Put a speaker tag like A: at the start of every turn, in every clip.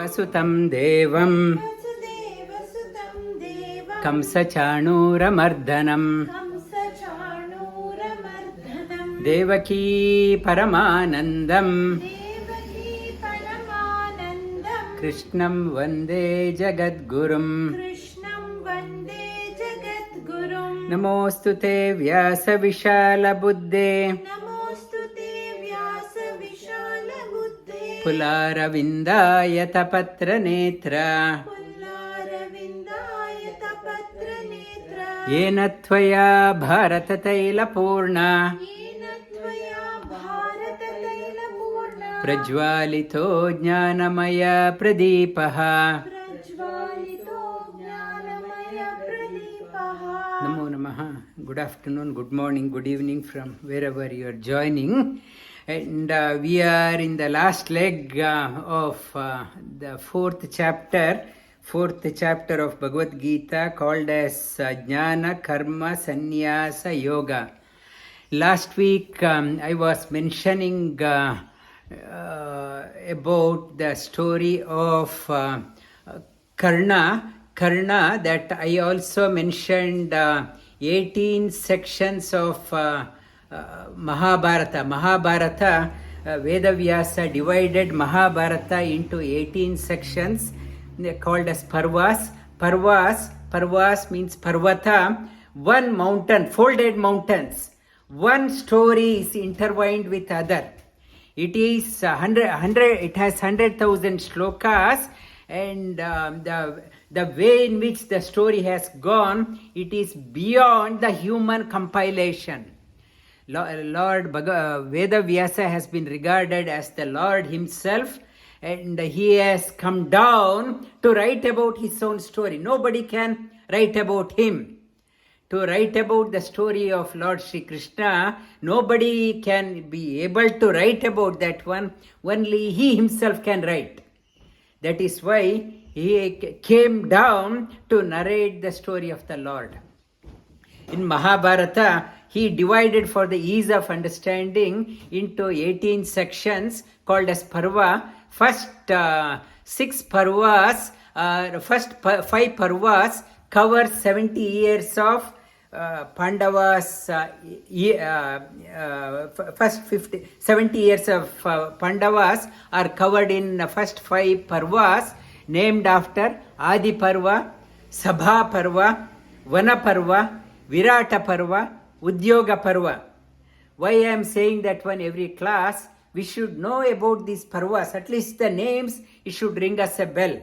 A: वसुदेवसुतं देवं कंसचाणूरमर्दनं देवकी परमानन्दं कृष्णं वन्दे जगद्गुरुं नमोऽस्तु ते व्यासविशालबुद्धे पुलारविन्दायतपत्रनेत्र येन त्वया भारततैलपूर्णा प्रज्वालितो ज्ञानमयप्रदीपः नमो नमः. Good afternoon, good morning, good evening from wherever you are joining. And we are in the last leg of the fourth chapter of Bhagavad Gita, called as Jnana Karma Sannyasa Yoga. Last week I was mentioning about the story of Karna, that I also mentioned 18 sections of Mahabharata. Veda Vyasa divided Mahabharata into 18 sections called as parvas. Parvas means parvata, one mountain, folded mountains. One story is intertwined with other. It is 100. It has 100,000 shlokas, and the way in which the story has gone, it is beyond the human compilation. Lord Veda Vyasa has been regarded as the Lord himself, and he has come down to write about his own story. Nobody can write about him. To write about the story of Lord Shri Krishna, nobody can be able to write about that one. Only he himself can write. That is why he came down to narrate the story of the Lord. In Mahabharata, he divided for the ease of understanding into 18 sections called as parva. First 6 parvas, first 5 parvas cover 70 years of Pandavas. First 70 years of Pandavas are covered in the first 5 parvas, named after Adi Parva, Sabha Parva, Vana Parva, Virata Parva, Udyoga Parva. Why I am saying that one every class? We should know about these parvas. At least the names, it should ring us a bell.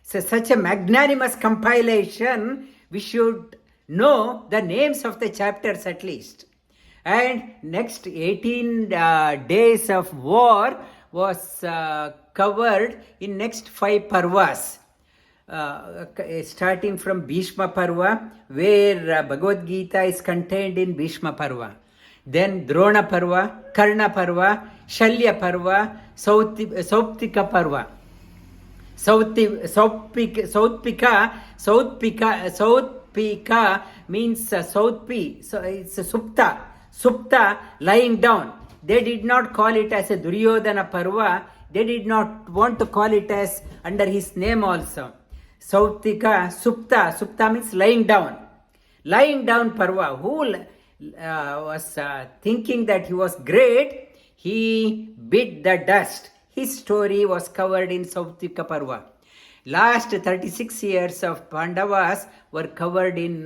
A: So such a magnanimous compilation, we should know the names of the chapters at least. And next 18 days of war was covered in next 5 parvas. Starting from Bhishma Parva, where Bhagavad Gita is contained in Bhishma Parva. Then Drona Parva, Karna Parva, Shalya Parva, Sauptika Parva. Sautpika means Sautpi, so it's a Supta, lying down. They did not call it as a Duryodhana Parva. They did not want to call it as under his name also. Sautika, Supta means lying down. Lying down Parva. Who was thinking that he was great, he bit the dust. His story was covered in Sautika Parva. Last 36 years of Pandavas were covered in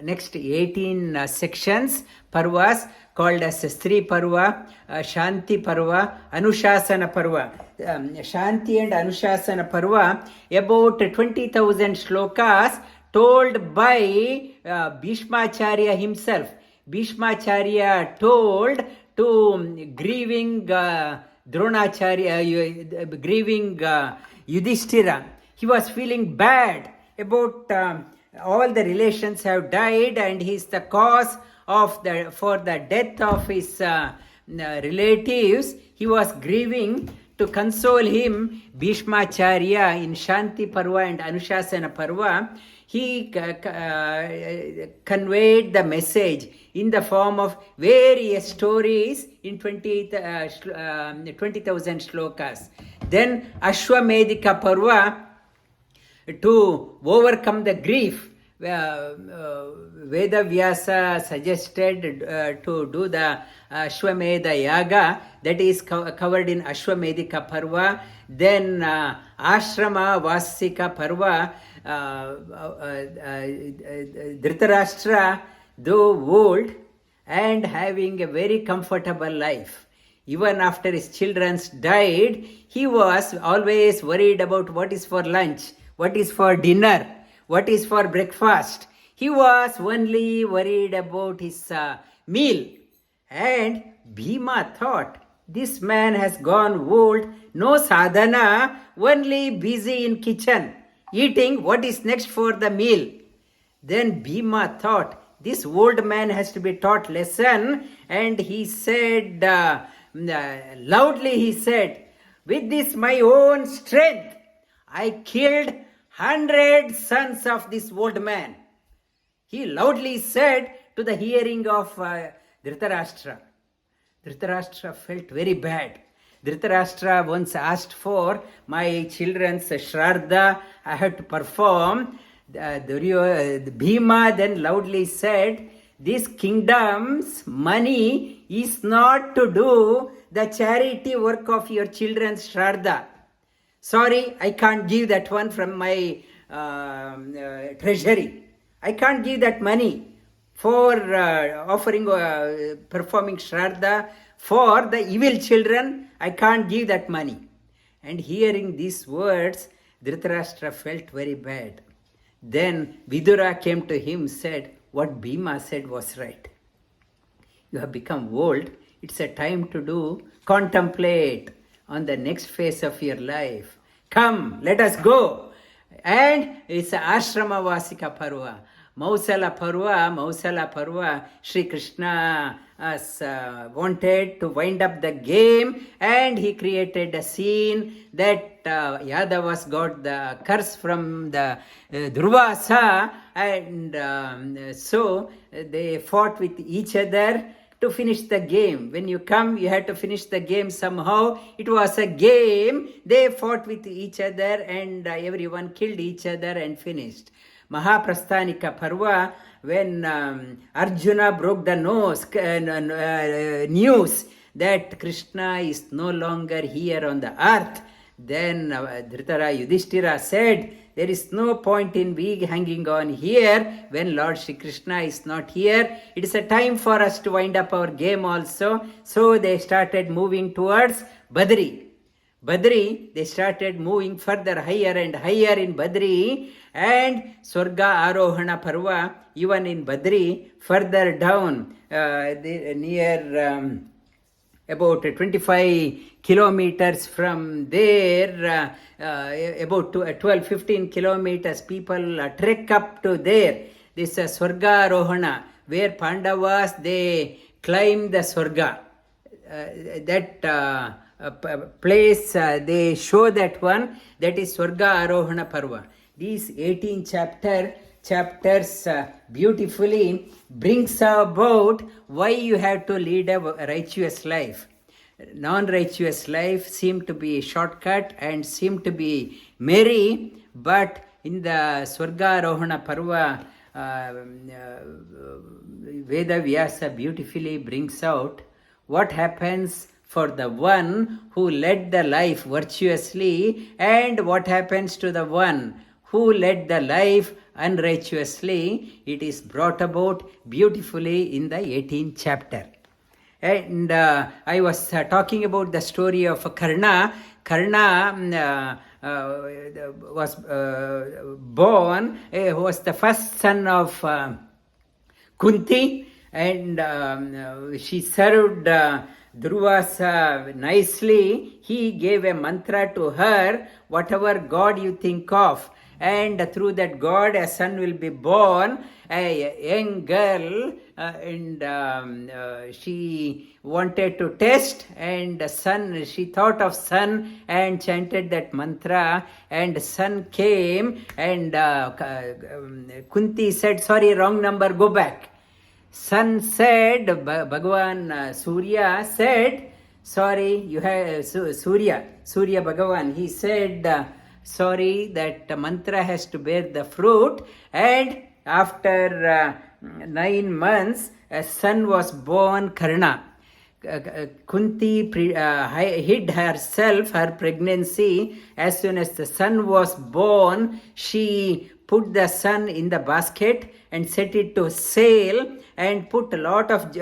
A: next 18 sections, parvas, called as Sri Parva, Shanti Parva, Anushasana Parva. Shanti and Anushasana Parva, about 20,000 shlokas told by Bhishmacharya himself. Bhishmacharya told to grieving Dronacharya, grieving Yudhishthira. He was feeling bad about all the relations have died, and he is the cause of for the death of his relatives. He was grieving. To console him, Bhishmacharya in Shanti Parva and Anushasana Parva, he conveyed the message in the form of various stories in 20,000 shlokas. Then Ashwamedika Parva, to overcome the grief, Veda Vyasa suggested to do the Ashwamedha Yaga, that is covered in Ashwamedika Parva. Then Ashrama Vasika Parva, Dhritarashtra, though old and having a very comfortable life, even after his children died, he was always worried about what is for lunch, what is for dinner, what is for breakfast. He was only worried about his meal. And Bhima thought, this man has gone old, no sadhana, only busy in kitchen, eating what is next for the meal. Then Bhima thought, this old man has to be taught lesson, and he said, loudly he said, with this my own strength, I killed 100 sons of this old man. He loudly said to the hearing of Dhritarashtra. Dhritarashtra felt very bad. Dhritarashtra once asked for my children's Shraddha, I have to perform. Bhima then loudly said, this kingdom's money is not to do the charity work of your children's Shraddha. Sorry, I can't give that one from my treasury. I can't give that money for offering, performing Shraddha for the evil children. I can't give that money. And hearing these words, Dhritarashtra felt very bad. Then Vidura came to him, said, what Bhima said was right. You have become old. It's a time to contemplate on the next phase of your life. Come, let us go. And it's Ashrama Vasika Parva. Mausala Parva, Shri Krishna wanted to wind up the game, and he created a scene that Yadavas got the curse from the Durvasa, and so they fought with each other to finish the game. When you come, you have to finish the game somehow. It was a game. They fought with each other, and everyone killed each other and finished. Mahaprasthanika Parva, when Arjuna broke the news that Krishna is no longer here on the earth, then Yudhishthira said, there is no point in we hanging on here when Lord Shri Krishna is not here. It is a time for us to wind up our game also. So they started moving towards Badri. They started moving further, higher and higher in Badri, and Swarga Arohana Parva, even in Badri, further down, near about 25 kilometers from there, about 12-15 kilometers, people trek up to there. This is Swarga Arohana, where Pandavas, they climb the Swarga. That place, they show that one, that is Swarga Arohana Parva. These 18 chapters beautifully brings about why you have to lead a righteous life. Non-righteous life seem to be a shortcut and seem to be merry, but in the Swarga Arohana Parva, Veda Vyasa beautifully brings out what happens for the one who led the life virtuously, and what happens to the one who led the life unrighteously. It is brought about beautifully in the 18th chapter. And I was talking about the story of Karna. Karna was born, was the first son of Kunti, and she served Durvasa nicely. He gave a mantra to her, whatever God you think of, and through that God a son will be born, a young girl, and she wanted to test, and son, she thought of son and chanted that mantra, and son came, and Kunti said, sorry, wrong number, go back. Son said, bhagavan Surya said, sorry, you have Surya Bhagavan, he said, sorry, that mantra has to bear the fruit. And after 9 months, a son was born, Karna. Kunti hid herself, her pregnancy. As soon as the son was born, she put the son in the basket and set it to sail and put a lot of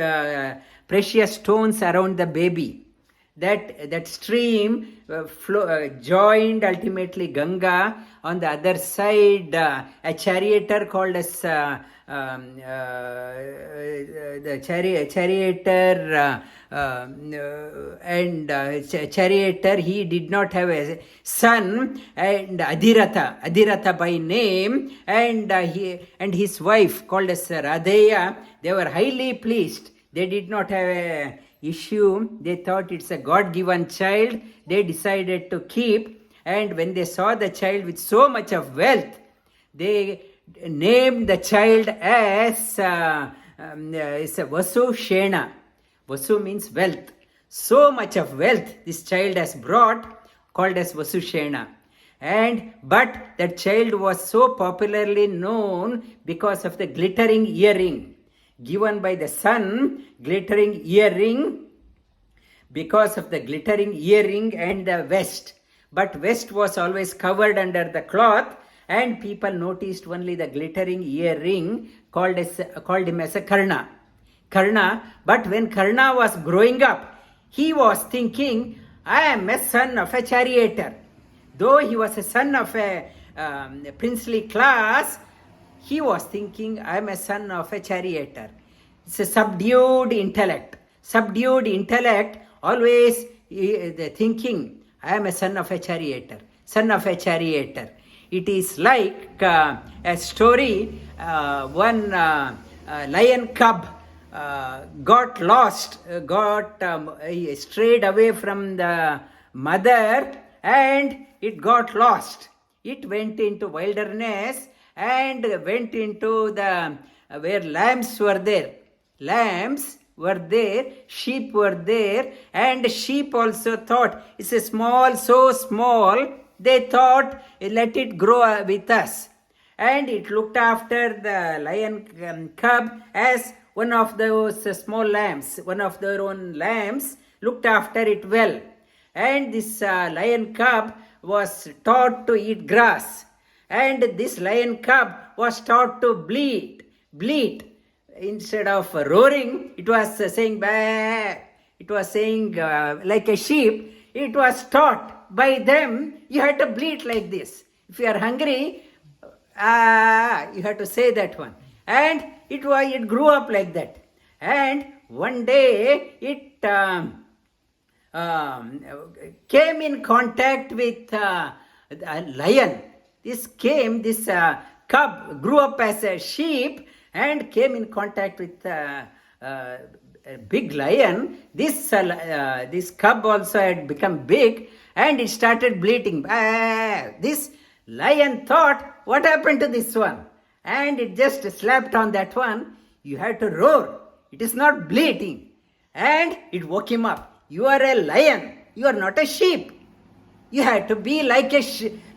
A: precious stones around the baby. That stream joined ultimately Ganga. On the other side, a charioteer called as the charioteer, he did not have a son, and Adhiratha by name, and his wife called as Radheya, they were highly pleased. They did not have a issue. They thought it's a God-given child. They decided to keep. And when they saw the child with so much of wealth, they named the child as Vasu Shena. Vasu means wealth. So much of wealth this child has brought, called as Vasu Shena. But that child was so popularly known because of the glittering earring given by the son, glittering earring, because of the glittering earring and the vest. But vest was always covered under the cloth, and people noticed only the glittering earring, called him as a Karna. But when Karna was growing up, he was thinking, I am a son of a charioteer. Though he was a son of a princely class, he was thinking, I am a son of a charioteer. It's a subdued intellect. Always thinking, I am a son of a charioteer. It is like a story, one lion cub got lost, strayed away from the mother, and it got lost. It went into wilderness and went into where lambs were there, sheep were there, and sheep also thought, it's so small, they thought, let it grow with us. And it looked after the lion cub as one of those small lambs, one of their own lambs, looked after it well. And this lion cub was taught to eat grass. And this lion cub was taught to bleat. Instead of roaring, it was saying bah. It was saying like a sheep. It was taught by them, you have to bleat like this. If you are hungry, you have to say that one. And it grew up like that. And one day it came in contact with a lion. This cub grew up as a sheep and came in contact with a big lion. This cub also had become big, and it started bleating. This lion thought, what happened to this one? And it just slapped on that one. You have to roar. It is not bleating. And it woke him up. You are a lion. You are not a sheep. You have to be like a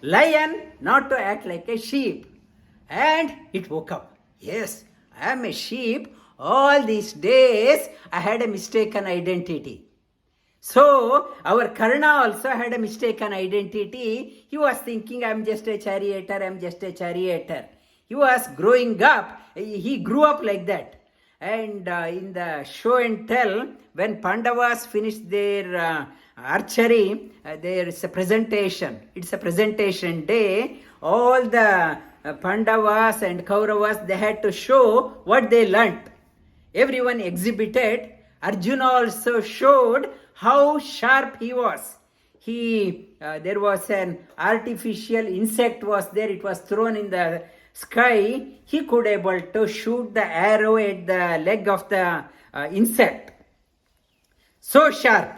A: lion, not to act like a sheep. And it woke up. Yes, I am a sheep. All these days I had a mistaken identity. So our Karna also had a mistaken identity. He was thinking, I am just a charioteer. He was growing up. He grew up like that. And in the show and tell, when Pandavas finished their archery, there is a presentation. It's a presentation day. All the Pandavas and Kauravas, they had to show what they learnt. Everyone exhibited. Arjuna also showed how sharp he was. There was an artificial insect was there. It was thrown in the sky. He could able to shoot the arrow at the leg of the insect. So sharp.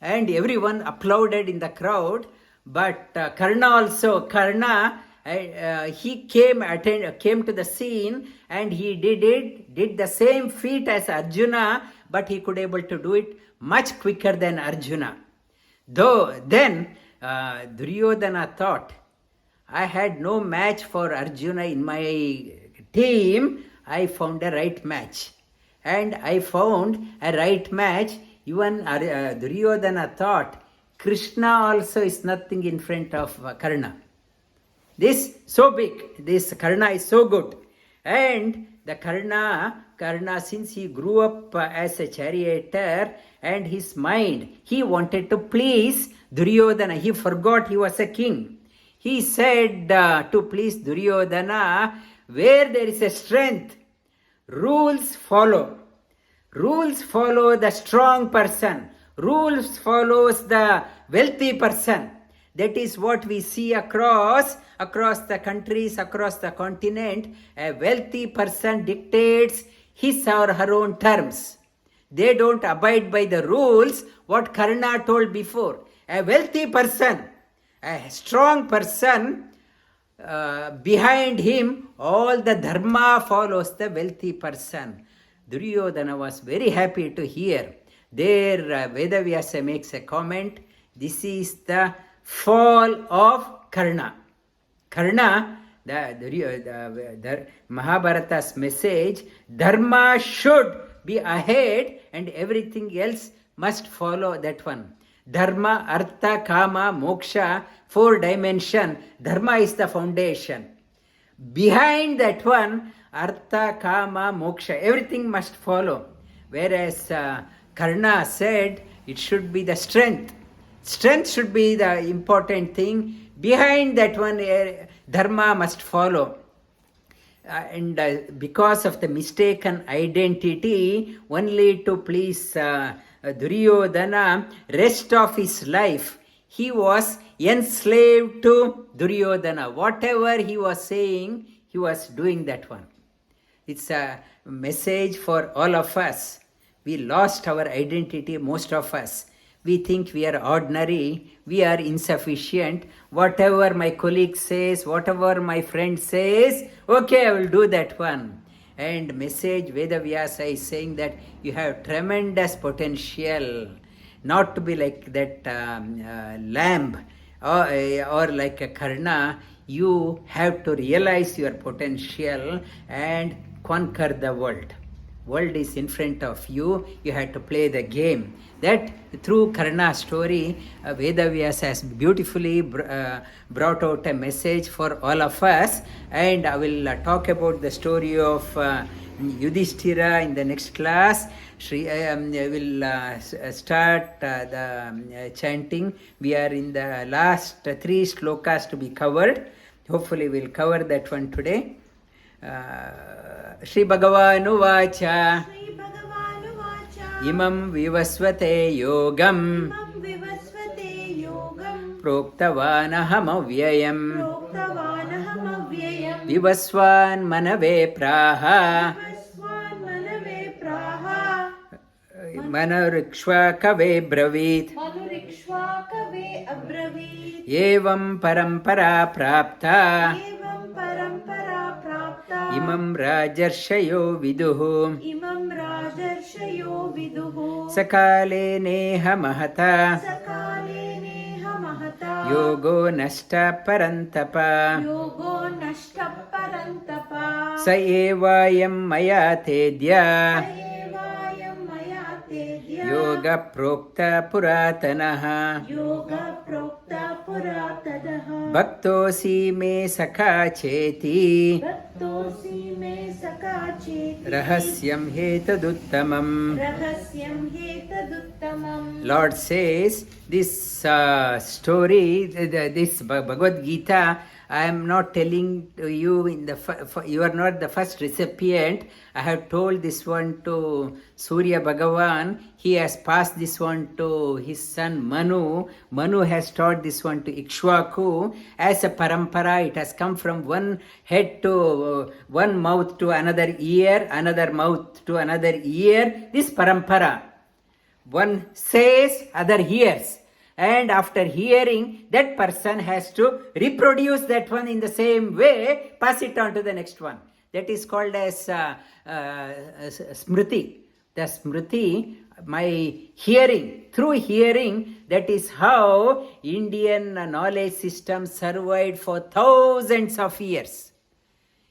A: And everyone applauded in the crowd. But Karna, he came to the scene, and he did the same feat as Arjuna, but he could able to do it much quicker than Arjuna. Though then Duryodhana thought, I had no match for Arjuna in my team. I found a right match. And I found a right match. Even Duryodhana thought, Krishna also is nothing in front of Karna. This so big, this Karna is so good. And the Karna, since he grew up as a charioteer, and his mind, he wanted to please Duryodhana. He forgot he was a king. He said to please Duryodhana, where there is a strength, rules follow. Rules follow the strong person. Rules follows the wealthy person. That is what we see across the countries, across the continent. A wealthy person dictates his or her own terms. They don't abide by the rules what Karna told before. A wealthy person, a strong person, behind him all the dharma follows the wealthy person. Duryodhana was very happy to hear. There Vedavyasa makes a comment. This is the fall of Karna. Karna, the Mahabharata's message, dharma should be ahead and everything else must follow that one. Dharma, artha, kama, moksha, 4 dimension. Dharma is the foundation. Behind that one, artha, kama, moksha, everything must follow. Whereas Karna said it should be the strength. Strength should be the important thing. Behind that one, dharma must follow. And because of the mistaken identity, only to please Duryodhana, rest of his life, he was enslaved to Duryodhana. Whatever he was saying, he was doing that one. It's a message for all of us. We lost our identity, most of us. We think we are ordinary, we are insufficient. Whatever my colleague says, whatever my friend says, okay, I will do that one. And message Vedavyasa is saying that you have tremendous potential, not to be like that lamb or like a Karna. You have to realize your potential and conquer the world. World is in front of you. You have to play the game. That through Karna's story, Vedavyasa has beautifully brought out a message for all of us. And I will talk about the story of Yudhishthira in the next class. Shri, will start the chanting. We are in the last 3 shlokas to be covered. Hopefully we'll cover that one today. Shri bhagavan uvacha. Imam vivasvate yogam. Proktavan aham avyayam. Vivasvan manave praha. Manur ikshvakave bravit. Evam parampara-praptam. Imam rajarshayo viduh. Kaleneha mahata. Yogo nashtah parantapa. Evayam mayatedya. Yoga proktah puratanah. Bhaktosi me sakha cheti. Rahasyam hetaduttamam. Lord says, this story, this Bhagavad Gita, I am not telling you, you are not the first recipient. I have told this one to Surya Bhagavan. He has passed this one to his son Manu. Manu has taught this one to Ikshvakave. As a parampara, it has come from one head to one mouth to another ear, another mouth to another ear. This parampara. One says, other hears. And after hearing, that person has to reproduce that one in the same way, pass it on to the next one. That is called as smriti. the smriti, my hearing, through hearing, that is how Indian knowledge system survived for thousands of years.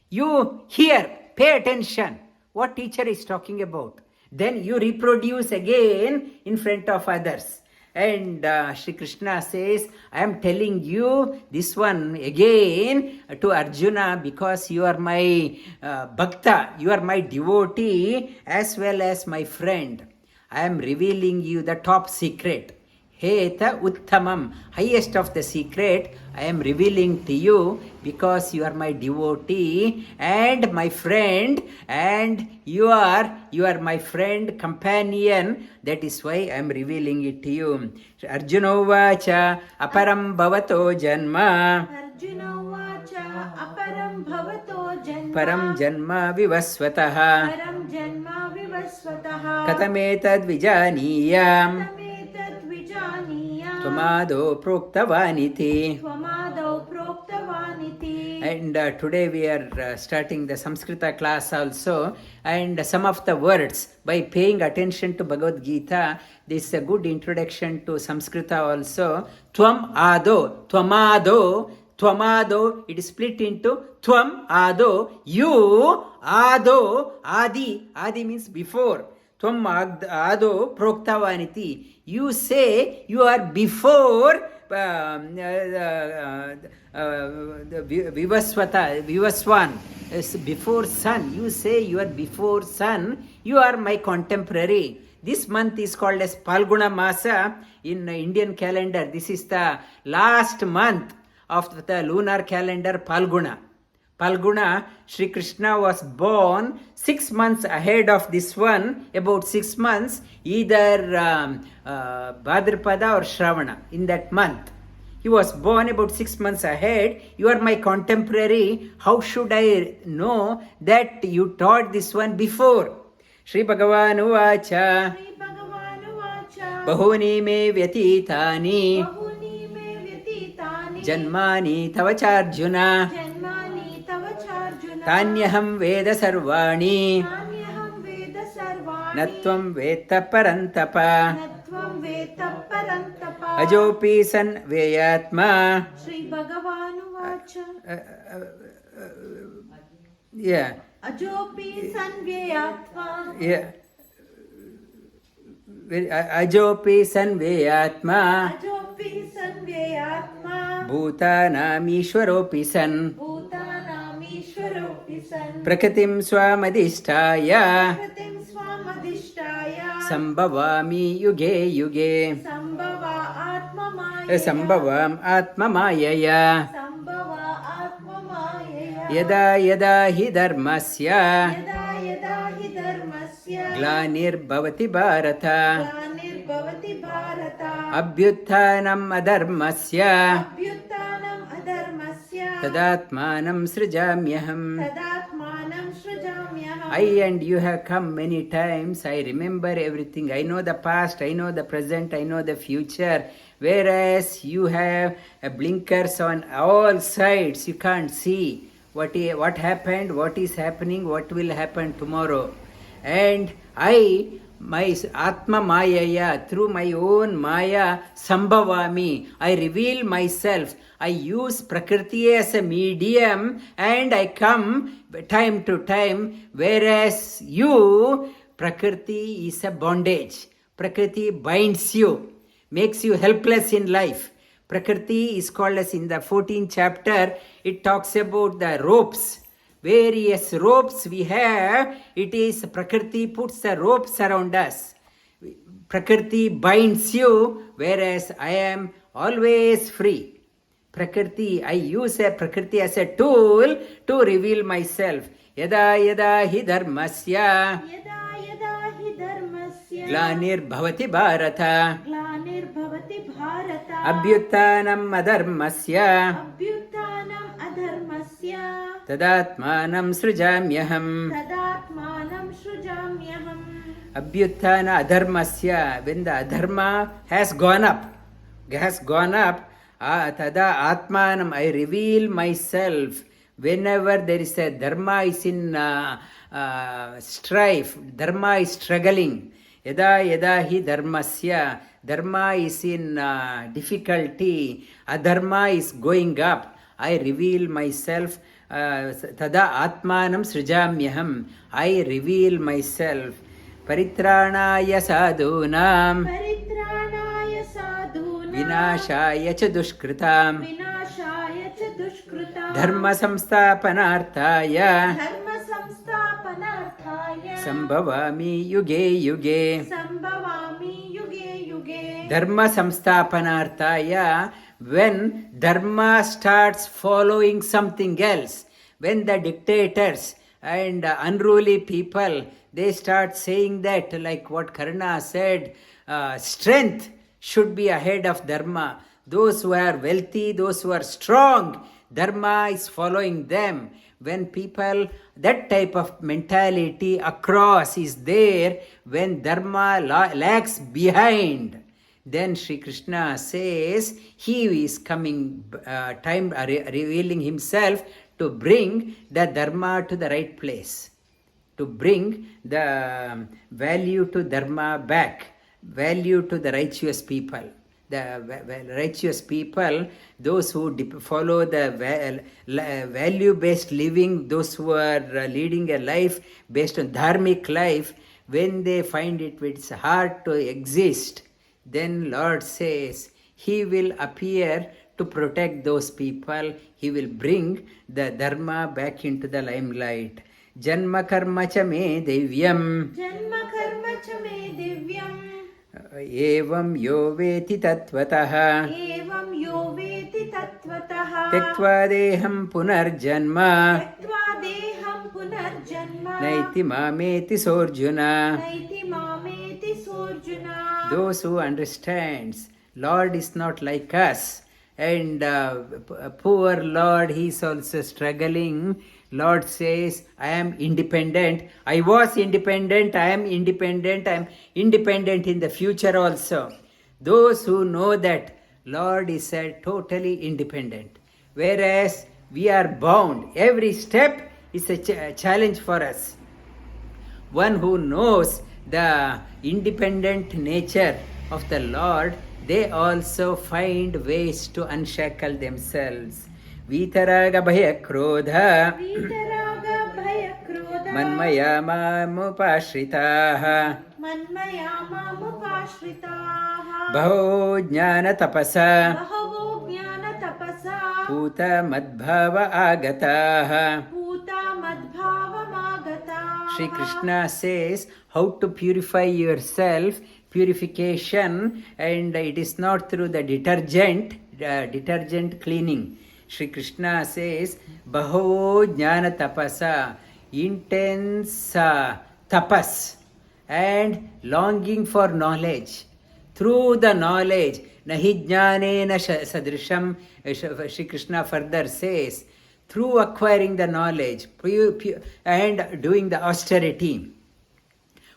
A: You hear, pay attention, what teacher is talking about. Then you reproduce again in front of others. And Shri Krishna says, I am telling you this one again to Arjuna because you are my bhakta, you are my devotee as well as my friend. I am revealing you the top secret. Heta Uttamam, highest of the secret, I am revealing to you because you are my devotee and my friend, and you are my friend, companion. That is why I am revealing it to you. Arjuna uvacha aparam bhavato janma.
B: Arjuna uvacha aparam bhavato janma.
A: Param janma vivasvataha.
B: Param janma vivasvataha.
A: Katametad vijaniyam.
B: Katametad vijaniyam.
A: Tvamado proktavaniti.
B: Tvamado proktavaniti.
A: And today we are starting the Samskrita class also, and some of the words, by paying attention to Bhagavad Gita, this is a good introduction to Samskrita also. Tvam ado, tvamado, tvamado, it is split into tvam ado, you, ado, adi means before. Tvam ado proktavaniti, you say you are before the vivasvan, before sun. You say you are before sun, you are my contemporary. This month is called as Palguna Masa in Indian calendar. This is the last month of the lunar calendar, Palguna. Palguna, Shri Krishna was born 6 months ahead of this one, about 6 months, either Bhadrapada or Shravana, in that month. He was born about 6 months ahead. You are my contemporary. How should I know that you taught this one before? Shri bhagavan uvacha.
B: Shri bhagavan uvacha.
A: Bahuni me vyatitani.
B: Bahuni me vyatitani.
A: Janmani tavacharjuna.
B: Janmani tavacharjuna.
A: Tanyaham Veda sarvani.
B: Tanyaham Veda sarvani.
A: Natvam Veta parantapa.
B: Natvam Veta parantapa.
A: Ajopi san vayatma.
B: Shri bhagavan uvacha.
A: Yeah.
B: Ajopi sanvyayatma.
A: Yeah. Ajopi san vayatma.
B: Ajopi sanvyayatma.
A: Bhutanam ishwaropi san.
B: Bhutanam ishwaropi san.
A: Prakritim swamadhisthaya.
B: Pratim swamadhisthaya.
A: Sambhavami yuge yuge. Sambhavam atma-mayaya.
B: Sambhava atma-mayaya.
A: Yada yada hi dharmasya.
B: Yada yada hi dharmasya.
A: Glanirbhavati bharata.
B: Glanirbhavati bharata.
A: Abhyuthanam adharmasya.
B: Abhyuttanam adharmasya.
A: Tadatmanam srijamyaham.
B: Tadatmanam srijamyaham.
A: I and you have come many times. I remember everything. I know the past, I know the present, I know the future. Whereas you have blinkers on all sides. You can't see what happened, what is happening, what will happen tomorrow. And I, my Atma-mayaya, through my own Maya, sambhavami, I reveal myself. I use Prakriti as a medium and I come time to time, whereas you, Prakriti is a bondage. Prakriti binds you, makes you helpless in life. Prakriti is called as in the 14th chapter, it talks about the ropes. Various ropes we have, it is Prakriti puts the ropes around us. Prakriti binds you, whereas I am always free. Prakriti, I use a Prakriti as a tool to reveal myself. Yada yada hi dharmasya.
B: Yada yada hi dharmasya.
A: Glanirbhavati bharata.
B: Glanirbhavati bharata.
A: Abhyuttanam adharmasya.
B: Abhyuttanam adharmasya.
A: Tadatmanam srijamyaham.
B: Tadatmanam srijamyaham.
A: Abhyuttana adharmasya. When the adharma has gone up, tada atmanam, I reveal myself. Whenever there is a dharma is in strife, dharma is struggling. Yada yada hi dharmasya, dharma is in difficulty, adharma is going up. I reveal myself. Tada atmanam srijamyaham. I reveal myself. Paritranaya sadhunam.
B: Paritranaya sadhunam.
A: Vinashaya cha dushkritam.
B: Vinashaya cha dushkritam.
A: Dharma-sansthapanarthaya.
B: Dharma-sansthapanarthaya.
A: Sambhavami yuge yuge.
B: Sambhavami yuge yuge.
A: Dharma-sansthapanarthaya. When dharma starts following something else, when the dictators and unruly people, they start saying that, like what Karna said, strength should be ahead of dharma. Those who are wealthy, those who are strong, dharma is following them. When people, that type of mentality across is there, when dharma lags behind, then Sri Krishna says he is coming, revealing himself to bring the dharma to the right place, to bring the value to dharma back, value to the righteous people. The righteous people, those who follow the value-based living, those who are leading a life based on dharmic life, when they find it's hard to exist, then Lord says He will appear to protect those people. He will bring the dharma back into the limelight. Janma karma cha me divyam.
B: Janma karma cha me divyam.
A: Evam yo veti tatvatah.
B: Evam yo veti tatvatah.
A: Tektva deham punarjanma.
B: Tektva deham punarjanma.
A: Naiti mameti sorjuna.
B: Naiti mameti sorjuna.
A: Those who understands Lord is not like us, and poor Lord, he is also struggling. Lord says, I am independent. I was independent. I am independent. I am independent in the future also. Those who know that Lord is totally independent, whereas we are bound. Every step is a challenge for us. One who knows the independent nature of the Lord, they also find ways to unshackle themselves. Vitaraga bhaya krodha.
B: Vitaraga bhaya krodha.
A: Manmaya mamupashritaha.
B: Manmaya mamupashritaha.
A: Baho jnana tapasa.
B: Bahavo jnana tapasa.
A: Puta madbhava agataha.
B: Puta madbhava magataha.
A: Shri Krishna says how to purify yourself, purification, and it is not through the detergent cleaning. Shri Krishna says, Baho jnana tapasa, intense tapas, and longing for knowledge. Through the knowledge, nahi jnanena sadrisham, Shri Krishna further says, through acquiring the knowledge and doing the austerity.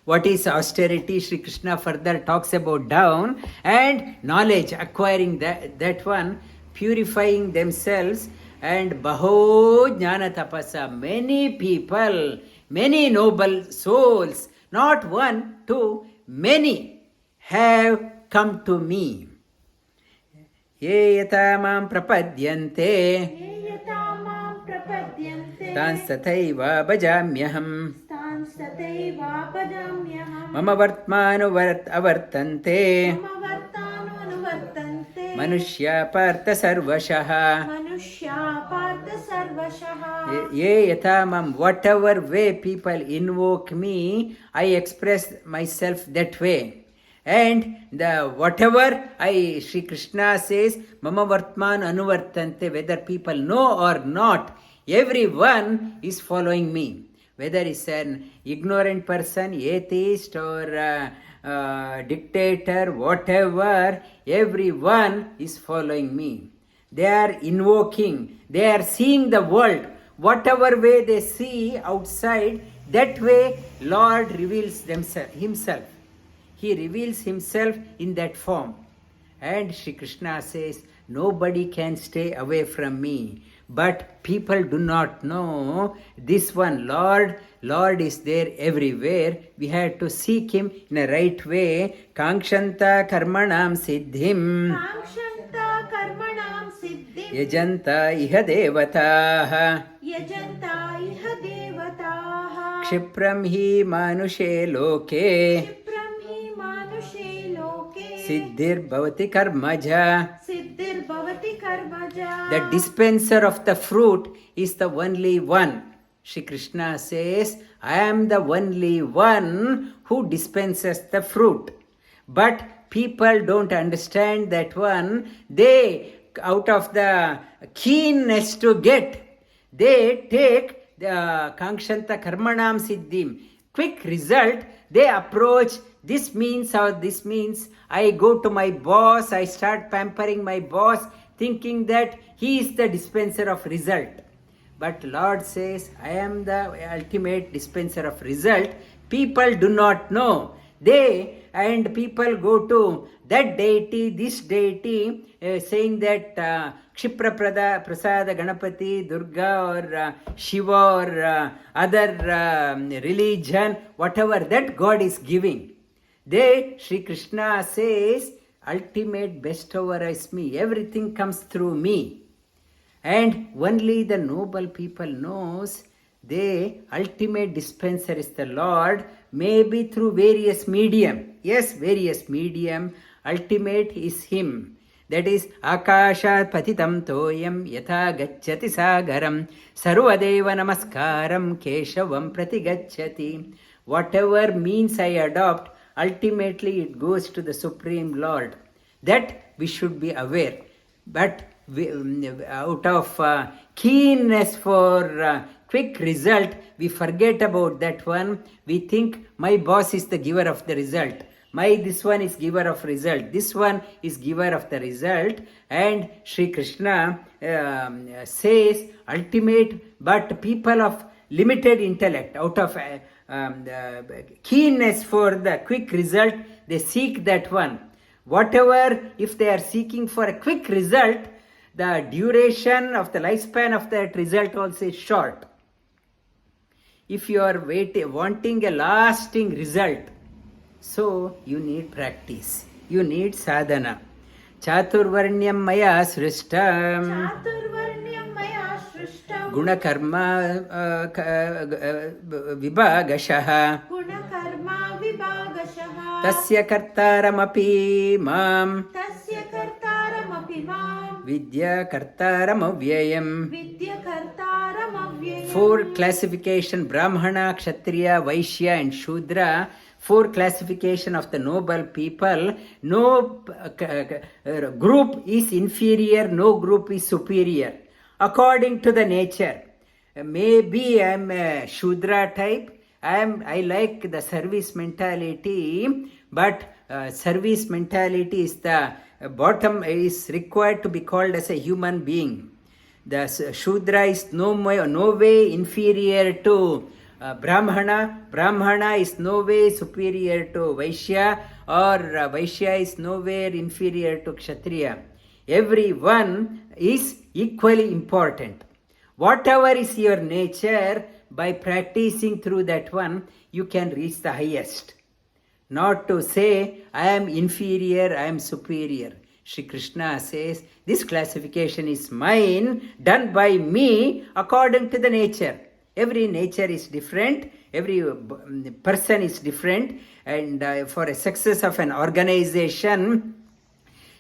A: What is austerity? Shri Krishna further talks about down, and knowledge, acquiring that one, purifying themselves, and baho jnana tapasa. Many people, many noble souls, not one, two, many have come to me. Ye yata mam prapadyante.
B: Ye yata mam prapadyante.
A: Tan sathaiva bhajamyaham.
B: Tan sathaiva bhajamyaham.
A: Mama vartmanu avartante.
B: Mama vartanu anuvartante.
A: Manushya partha sarvashaha.
B: Manushya partha sarvashaha.
A: Ye yatamam, whatever way people invoke me, I express myself that way. And the whatever Sri Krishna says, Mama Vartman Anuvartante, whether people know or not, everyone is following me. Whether it's an ignorant person, atheist, or dictator, whatever, everyone is following me. They are invoking, they are seeing the world. Whatever way they see outside, that way Lord reveals himself. He reveals himself in that form. And Shri Krishna says, nobody can stay away from me. But people do not know this one. Lord is there everywhere. We have to seek Him in a right way. Kankshanta karmanam siddhim
B: Kamshanta karmanam siddhim
A: yajanta iha devataha
B: yajanta iha devataha
A: kshipram hi manushe loke
B: Shipram hi manushe loke
A: siddhir bhavati karmaja.
B: Siddhir bhavati karmaja.
A: The dispenser of the fruit is the only one. Shri Krishna says, I am the only one who dispenses the fruit. But people don't understand that one. They, out of the keenness to get, they take the kankshanta karmanam siddhim. Quick result, they approach, this means or this means. I go to my boss, I start pampering my boss, thinking that he is the dispenser of result. But Lord says, I am the ultimate dispenser of result. People do not know. People go to that deity, this deity, saying that Kshipra Prasada Ganapati, Durga or Shiva or other religion, whatever that God is giving. Shri Krishna says, ultimate bestower is me. Everything comes through me. And only the noble people knows the ultimate dispenser is the Lord, maybe through various medium. Yes, various medium. Ultimate is Him. That is Akashat Patitam Toyam Yatha Gacchati Sagaram Sarvadeva Namaskaram Keshavam Pratigacchati. Whatever means I adopt, ultimately it goes to the Supreme Lord. That we should be aware. But out of keenness for quick result, we forget about that one. We think my boss is the giver of the result. This one is giver of result. This one is giver of the result. And Shri Krishna says ultimate, but people of limited intellect, out of keenness for the quick result, they seek that one. Whatever, if they are seeking for a quick result, the duration of the lifespan of that result also is short. If you are wanting a lasting result, so you need practice. You need sadhana. Chaturvarnyam maya srishtam
B: Chaturvarnyam maya srishtam
A: gunakarma vibhagashaha
B: Gunakarma vibhagashaha
A: tasya kartaramapi mam
B: Tasya kartaramapi mam
A: vidya kartaram avyayam.
B: Vidya kartaram avyayam.
A: 4 classification: Brahmana, Kshatriya, Vaishya and Shudra. 4 classification of the noble people. No group is inferior, no group is superior. According to the nature. Maybe I am a Shudra type. I like the service mentality, but service mentality is the bottom, is required to be called as a human being. The Shudra is no way inferior to Brahmana. Brahmana is no way superior to Vaishya, or Vaishya is nowhere inferior to Kshatriya. Everyone is equally important. Whatever is your nature, by practicing through that one, you can reach the highest. Not to say, I am inferior, I am superior. Shri Krishna says, this classification is mine, done by me according to the nature. Every nature is different, every person is different, and for a success of an organization,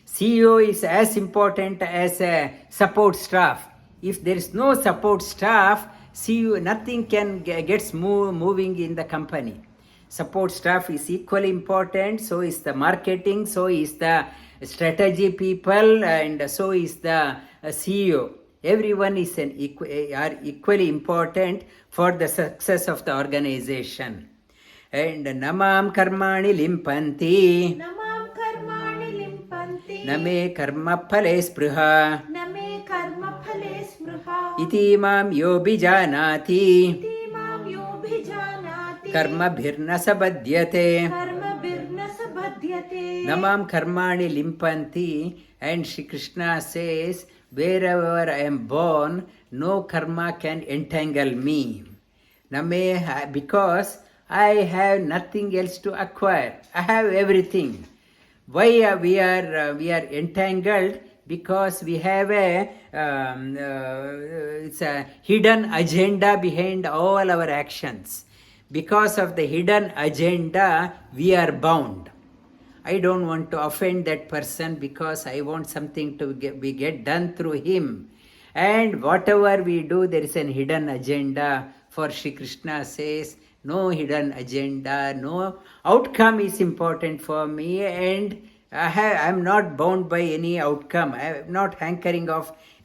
A: CEO is as important as a support staff. If there is no support staff, CEO, nothing gets moving in the company. Support staff is equally important, so is the marketing, so is the strategy people, and so is the CEO. Everyone is are equally important for the success of the organization. And namam karmani limpanti
B: Namam karmani limpanti
A: name karma phale spruha
B: Name karma phale smruha
A: iti imam yobijanati
B: Iti mam yobhijanati
A: karma bhirna sabhadyate.
B: Karma birna sabhadyate
A: Namam karmani limpanti, and Shri Krishna says, wherever I am born, no karma can entangle me. Because I have nothing else to acquire. I have everything. Why we are entangled? Because we have it's a hidden agenda behind all our actions. Because of the hidden agenda, we are bound. I don't want to offend that person because I want something to get done through him. And whatever we do, there is an hidden agenda. For Shri Krishna says, no hidden agenda, no outcome is important for me, and I am not bound by any outcome. I am not hankering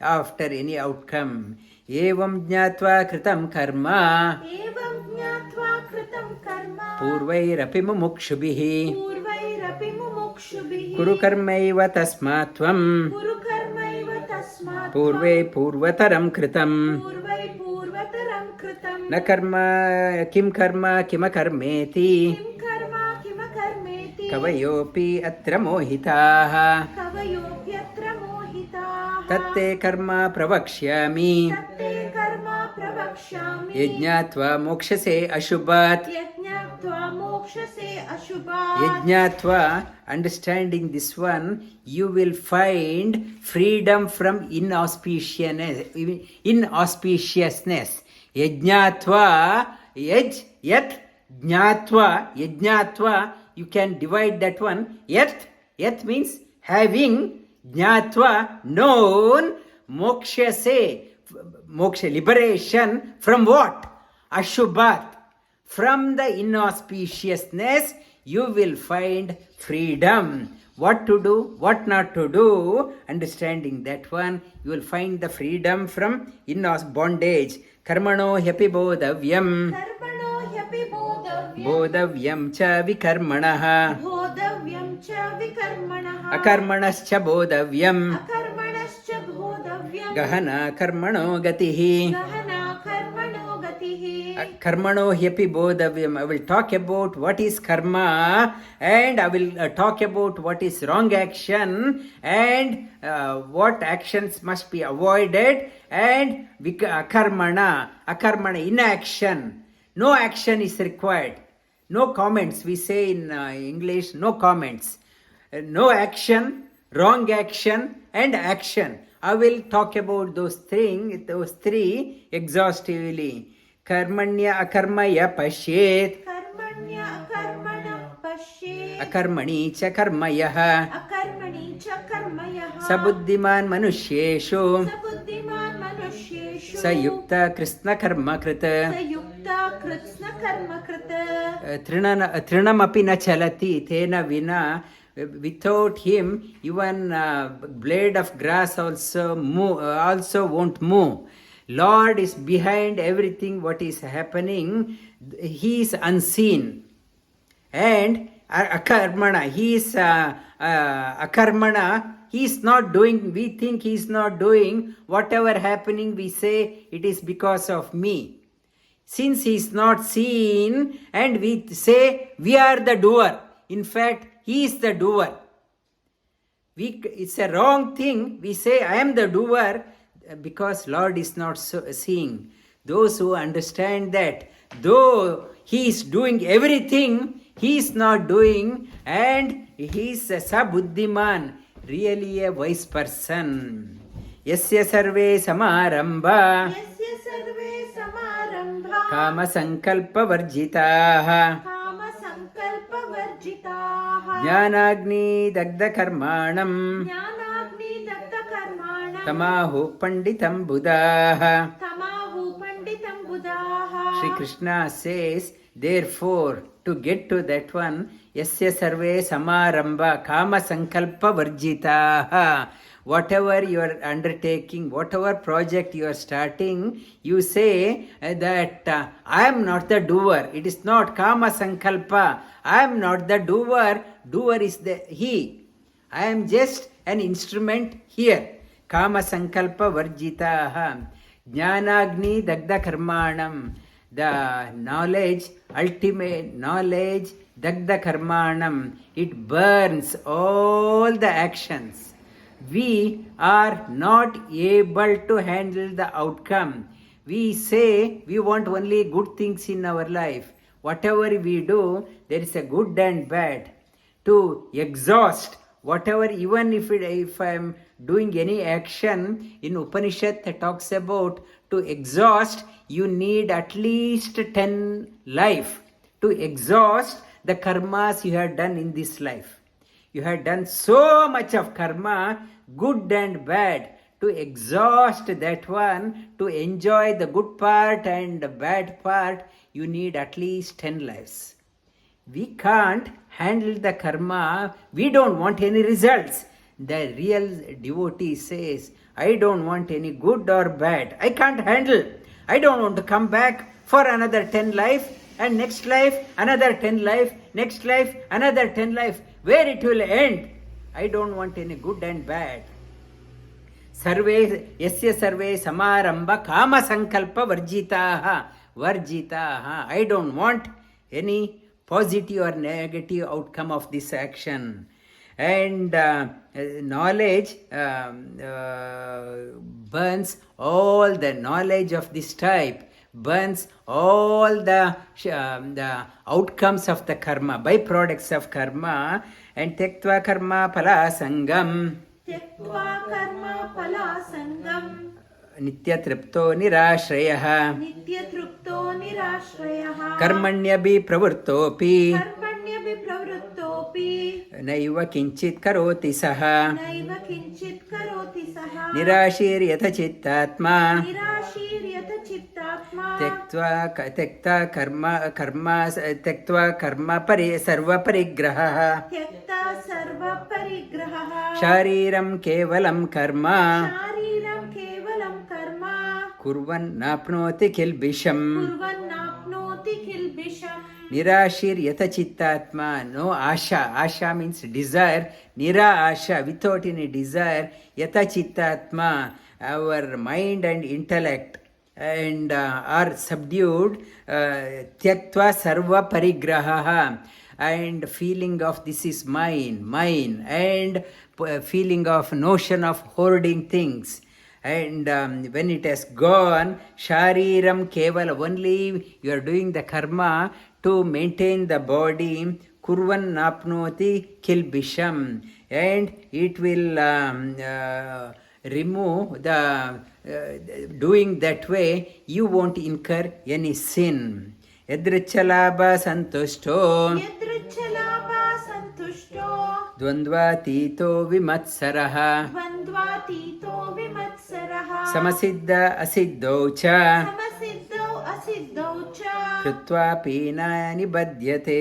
A: after any outcome. Evam jnatva kritam karma.
B: Evam jnatva kritam karma.
A: Purvairapi mumukshubhihi.
B: Purvairapi mumukshubhihi.
A: Kuru karmaiva tasmatvam.
B: Kuru karmaiva tasmatvam.
A: Purve purvataram kritam.
B: Purvai purvataram kritam.
A: Na karma kim karma kimakarmeti.
B: Kim karma kimakarmeti.
A: Kavayopi atra mohitaha.
B: Kavayopyatra mohitaha.
A: Tatte karma pravakshyami.
B: Tatte karma pravakshyami.
A: Yajnatva mokshase ashubhat.
B: Yajnatva mokshase ashubhat.
A: Yajnatva, understanding this one, you will find freedom from inauspiciousness. Yajnatva, yajnatva, you can divide that one. Yat means having, jnatva, known, moksha, liberation from what? Ashubhat. From the inauspiciousness, you will find freedom. What to do, what not to do, understanding that one, you will find the freedom from bondage. Karmano hyapi bodhavyam.
B: Karmano hyapi bodhavyam.
A: Bodhavyam cha vikarmanaha.
B: Bodhavyam cha vikarmanaha.
A: Akarmanascha bodhavyam.
B: Akarmanascha bodhavyam.
A: Gahana karmano gatihi.
B: Gahana karmano gatihi.
A: Karmano hyapi bodhavyam. I will talk about what is karma, and I will talk about what is wrong action, and what actions must be avoided, and akarmana, inaction. No action is required. No comments. We say in English, no comments. No action, wrong action, and action. I will talk about those three exhaustively. Karmanya akarmaya pashyet.
B: Karmanya akarmana pashyet.
A: Akarmani cha karmayaha.
B: Akarmani cha karmayaha.
A: Sabuddhiman manusyeshu.
B: Sabuddhiman manusyeshu.
A: Sayukta krishna karma krita.
B: Sayukta krishna karma krita.
A: Trinam api na chalati tena vina. Without him, even blade of grass also won't move. Lord is behind everything what is happening. He is unseen. And akarmana, he is akarmana, he is not doing, we think he is not doing. Whatever happening, we say it is because of me. Since he is not seen, and we say we are the doer. In fact, he is the doer. It's a wrong thing. We say I am the doer because Lord is not seeing. Those who understand that, though he is doing everything, he is not doing, and he is a sabuddhiman, really a wise person. Yasya sarve samarambha.
B: Yasya sarve samarambha.
A: Kama sankalpa varjitaha.
B: Kama sankalpa varjitaha.
A: Jnanagni dagda karmanam.
B: Jnanagni dagda karmanam.
A: Tamahu panditam buddhaha.
B: Tamahu panditam buddhaha.
A: Shri Krishna says, therefore, to get to that one, yasya sarve samarambha kama sankalpa varjitaha. Whatever you are undertaking, whatever project you are starting, you say that I am not the doer. It is not kama sankalpa. I am not the doer. Doer is the he. I am just an instrument here. Kama sankalpa varjitaha. Jnanagni dagda karmanam. The knowledge, ultimate knowledge, dagda karmanam, it burns all the actions. We are not able to handle the outcome. We say we want only good things in our life. Whatever we do, there is a good and bad. To exhaust whatever, even if I am doing any action, in Upanishad it talks about to exhaust, you need at least 10 life to exhaust the karmas you have done in this life. You have done so much of karma, good and bad. To exhaust that one, to enjoy the good part and the bad part, you need at least 10 lives. We can't handle the karma. We don't want any results. The real devotee says, I don't want any good or bad. I can't handle. I don't want to come back for another 10 life, and next life another 10 life, next life another 10 life. Where it will end? I don't want any good and bad. Sarve yasya sarve samaramba kama sankalpa varjitaha. I don't want any positive or negative outcome of this action. And knowledge burns all the knowledge of this type, burns all the outcomes of the karma, byproducts of karma. And tektva karma phala sangam,
B: त्यक्त्वा कर्म फलासङ्गम्
A: नित्यतृप्तो निराश्रयः,
B: नित्यतृप्तो निराश्रयः
A: कर्मण्यभि प्रवृत्तोऽपि
B: कर्मण्यभिप्रवृत्तोऽपि
A: नैव किञ्चित् करोति सः,
B: नैव किञ्चित् करोति सः
A: निराशीर्यत चित्तात्मा,
B: निराशीर्यत चित्तात्मा
A: त्यक्त्वा कर्म सर्वपरिग्रहः,
B: त्यक्ता सर्वपरिग्रहः
A: शारीरं केवलं कर्म
B: शारीरं केवलं कर्म
A: कुर्वन् नाप्नोति किल्बिषम्,
B: कुर्वन्नाप्नोति किल्बिषम्
A: Nirashir chitatma, no asha. Asha means desire. Nira asha, without any desire. Yata chitatma, our mind and intellect and are subdued. Tyaktva sarva parigraha, and feeling of this is mine, and feeling of notion of hoarding things. And when it has gone, shariram kevala, only you are doing the karma to maintain the body, kurvan napnoti kilbisham, and it will remove the doing that way, you won't incur any sin. Yadrichalabha santushto dvandvatito vimatsaraha samasiddha asiddho cha krutva pina nibadhyate.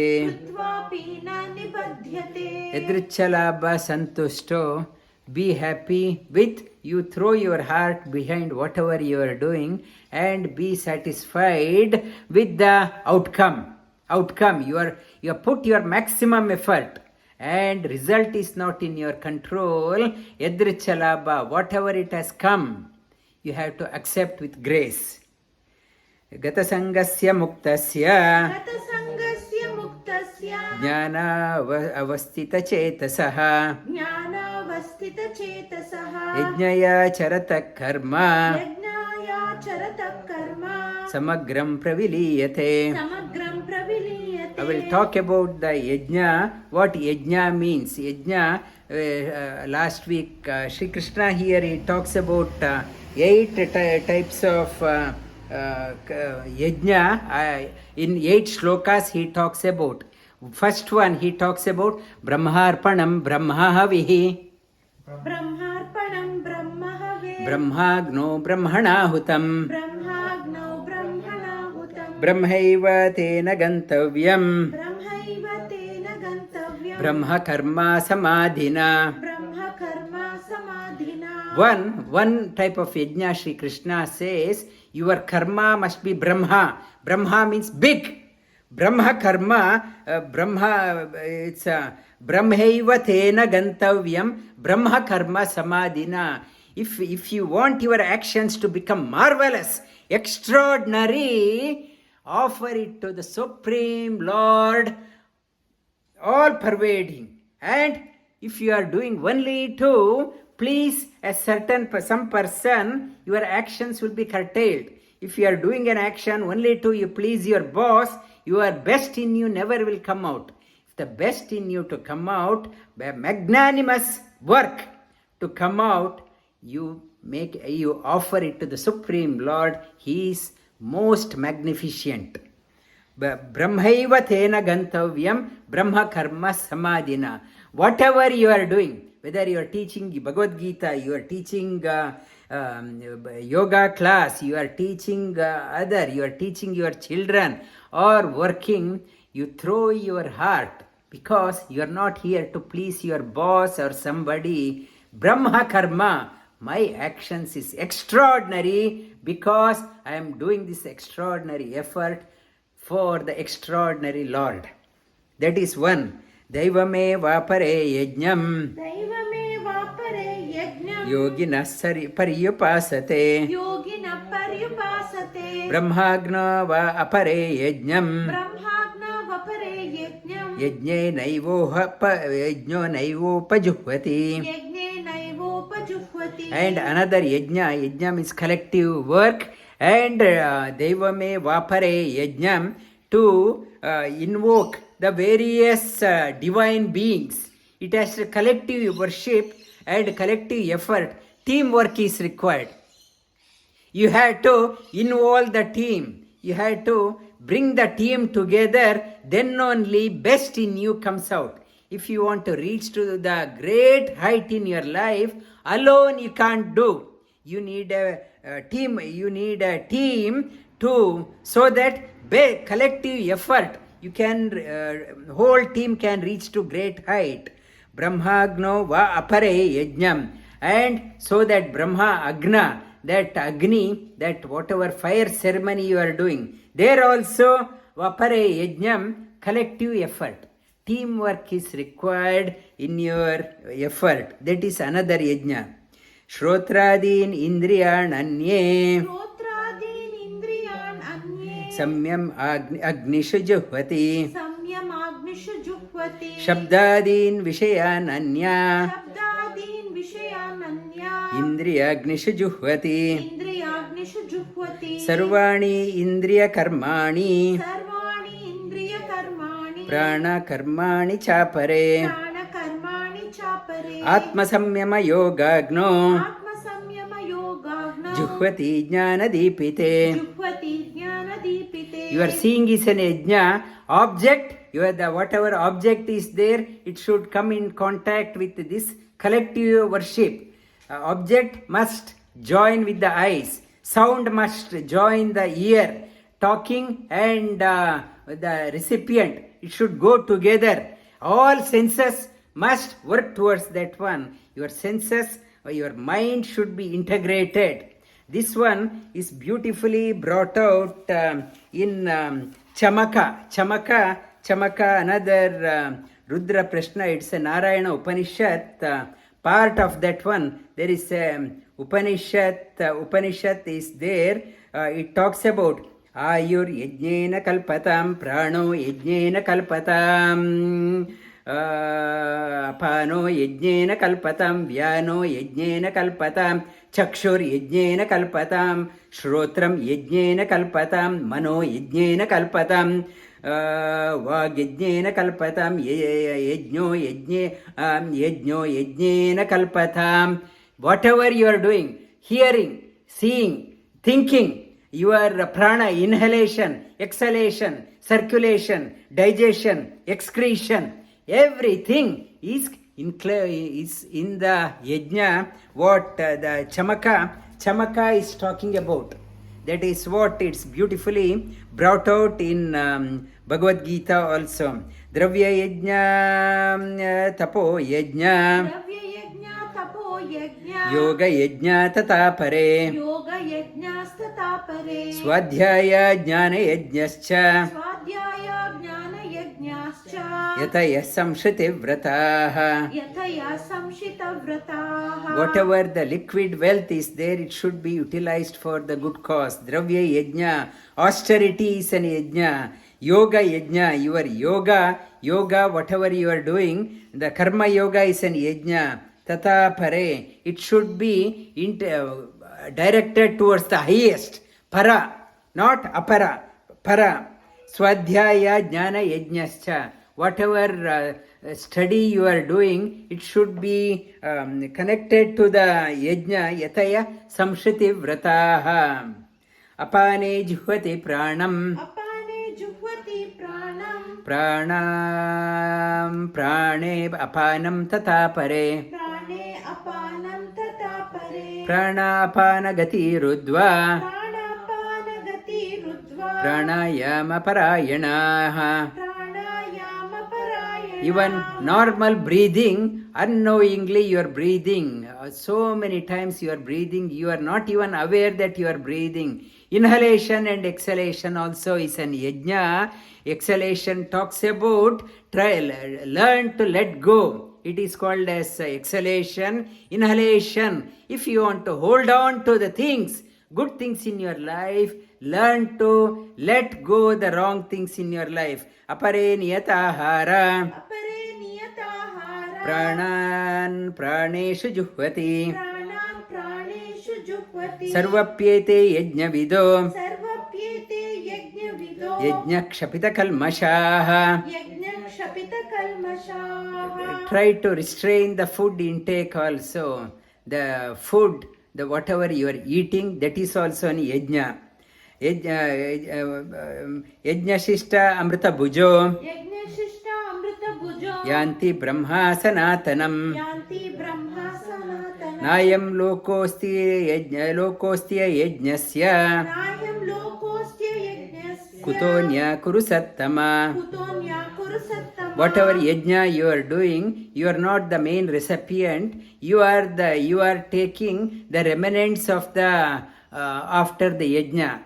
A: Yadrichalabha santushto, be happy with, you throw your heart behind whatever you are doing and be satisfied with the outcome. You put your maximum effort and result is not in your control. Yadrichalabha, whatever it has come, you have to accept with grace. Gatasangasya muktasya jnana avastita chetasaha yajnaya charata karma samagram praviliyate. I will talk about the yajna, what yajna means. Yajna, last week Shri Krishna here he talks about 8 types of yajna. In 8 shlokas he talks about. First one he talks about brahmarpanam brahmahavihi, brahmagno brahmanahutam, brahmaiva tena gantavyam, brahma karma samadhina. One type of yajna, Shri Krishna says, your karma must be Brahma. Brahma means big. Brahma karma, it's Brahmaiva tena gantavyam, Brahma karma samadhina. If you want your actions to become marvelous, extraordinary, offer it to the Supreme Lord, all pervading. And if you are doing only to please some person, your actions will be curtailed. If you are doing an action only to you please your boss, your best in you never will come out. If the best in you to come out, by magnanimous work to come out, you offer it to the Supreme Lord. He is most magnificent. Brahmaiva tena gantavyam brahma karma samadhina. Whatever you are doing, whether you are teaching Bhagavad Gita, you are teaching yoga class, you are teaching you are teaching your children, or working, you throw your heart, because you are not here to please your boss or somebody. Brahma karma, my actions is extraordinary because I am doing this extraordinary effort for the extraordinary Lord. That is one. Daivame vapare yajnam.
B: Daivame vapare yajnam.
A: Yogina paryupasate.
B: Yogina paryupasate.
A: Brahmagna va apare yajnam.
B: Brahmagna vapare yajnam.
A: Yajne naivo pajuhvati.
B: Yajne naivo pajuhvati.
A: And another yajna is collective work. And Devame Vapare Yajnam, to invoke the various divine beings. It has a collective worship and collective effort. Teamwork is required. You have to involve the team. You have to bring the team together. Then only best in you comes out. If you want to reach to the great height in your life, alone you can't do. You need a team. You need a team to, so that collective effort, you can whole team can reach to great height. Brahmagno va apare yajnam, and so that Brahma Agna, that Agni, that whatever fire ceremony you are doing, there also vapare yajnam, collective effort. Teamwork is required in your effort. That is another yajna. Shrotradin indriyan anye.
B: Shrotradin indriyan anye.
A: Samyam agnishu juhvati.
B: Samyam agnishu juhvati.
A: Shabdadin vishayan anya.
B: Shabdadin vishayan anya.
A: Indriyagnishu juhvati.
B: Indriyagnishu juhvati.
A: Sarvani indriya karmani.
B: Sarvani indriya karmani.
A: Prana karmani chapare.
B: Prana karmani chapare.
A: Atma samyama yogagno.
B: Atma samyama yogagno.
A: Juhvati jnana dipite.
B: Juhvati jnana dipite.
A: You are seeing is an yajna. Object, whatever object is there, it should come in contact with this collective worship. Object must join with the eyes. Sound must join the ear. Talking and the recipient, it should go together. All senses must work towards that one. Your senses or your mind should be integrated. This one is beautifully brought out in Chamaka. Chamaka, another Rudra Prashna. It's a Narayana Upanishad. Part of that one, there is a Upanishad. Upanishad is there. It talks about Ayur yajnena kalpatam, prano yajnena kalpatam, apano yajnena kalpatam, vyano yajnena kalpatam, chakshur yajnena kalpatam, shrotram yajnena kalpatam, mano yajnena kalpatam, vag yajnena kalpatam, yajno yajnena kalpatam. Whatever you are doing, hearing, seeing, thinking, your prana, inhalation, exhalation, circulation, digestion, excretion, everything is in the yajna, what the Chamaka is talking about. That is what it's beautifully brought out in Bhagavad Gita also. Dravya yajna, tapo yajna, yoga yajna tatapare,
B: yoga yajna statapare,
A: swadhyaya jnana yajnascha,
B: swadhyaya jnana yajnascha,
A: yataya samshriti vrataha.
B: यथया संशितव्रताः.
A: Whatever the liquid wealth is there, it should be utilized for the good cause. Dravya yajna, austerity is an yajna. Yoga yajna, your yoga, whatever you are doing, the karma yoga is an yajna. Tata pare, it should be directed towards the highest. Para, not apara, para. Swadhyaya jnana yajnascha. Whatever study you are doing, it should be connected to the yajna. Yataya samshriti vrataha. Apane juhvati pranam.
B: अपाने जुह्वति प्राणम्.
A: Pranam prane apanam tata pare.
B: प्राणे अपानं तथा परे.
A: Pranapana gati rudva.
B: प्राणापानगतिरुद्ध्वा.
A: Pranayama parayanaha.
B: प्राणायामपरायणाः.
A: Even normal breathing, unknowingly you are breathing. So many times you are breathing, you are not even aware that you are breathing. Inhalation and exhalation also is an yajna. Exhalation talks about learn to let go. It is called as exhalation. Inhalation, if you want to hold on to the things, good things in your life, learn to let go the wrong things in your life. Apare niyatahara.
B: अपरे नियताहारा.
A: Pranan praneshu juhvati.
B: प्राणान् प्राणेषु जुह्वति.
A: Sarvapyete yajna vido.
B: सर्वप्येते यज्ञविदो.
A: Yajna kshapita kalmashaha.
B: यज्ञक्षपितकल्मषाः.
A: Try to restrain the food intake also. The food, the whatever you are eating, that is also an yajna. Yajna shishta amrita bhujo.
B: यज्ञशिष्टा अमृतभुजो.
A: Yanti brahma sanatanam.
B: यान्ति Brahma सनातनम्.
A: Nayam lokosti yajnasya.
B: नायं लोकोऽस्त्य यज्ञस्य.
A: Kutonya kuru sattama.
B: कुतोऽन्या कुरु सत्तमा.
A: Whatever yajna you are doing, you are not the main recipient. You are taking the remnants of the after the yajna.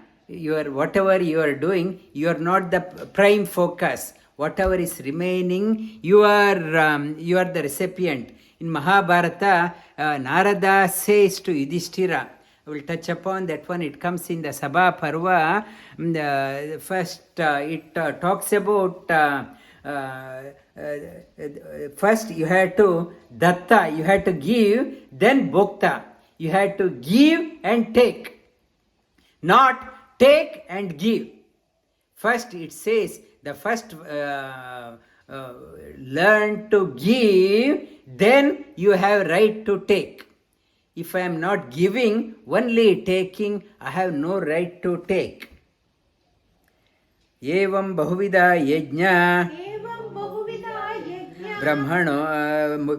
A: Whatever you are doing, you are not the prime focus. Whatever is remaining, you are the recipient. In Mahabharata, Narada says to Yudhishthira, I will touch upon that one. It comes in the Sabha Parva. First, it talks about first you had to datta, you had to give, then bhokta. You had to give and take, not take and give. First it says, the first learn to give, then you have right to take. If I am not giving, only taking, I have no right to take. Evam bahuvida yajna.
B: एवं बहुविधा यज्ञा.
A: Brahmano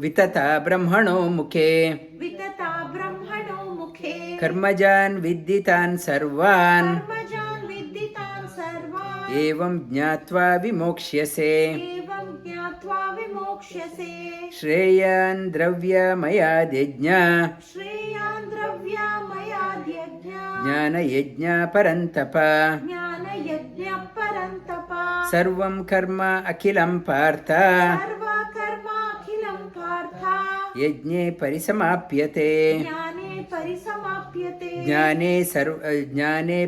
A: vitata brahmano mukhe.
B: वितता ब्रह्मणो मुखे.
A: Karmajan vidditan sarvan.
B: कर्मजान् विद्दितान् सर्वान्.
A: Evam jnatva vimokshyase.
B: एवं ज्ञात्वा विमोक्ष्यसे.
A: Shreyan dravya-mayad-yajna.
B: श्रेयान् द्रव्यामयाद्यज्ञा.
A: Jnana yajna parantapa.
B: ज्ञानयज्ञः परन्तपा.
A: Sarvam karma akilam partha.
B: सर्वकर्माखिलं Partha.
A: Yajne parisamapyate.
B: ज्ञाने परिसमाप्यते.
A: Jnane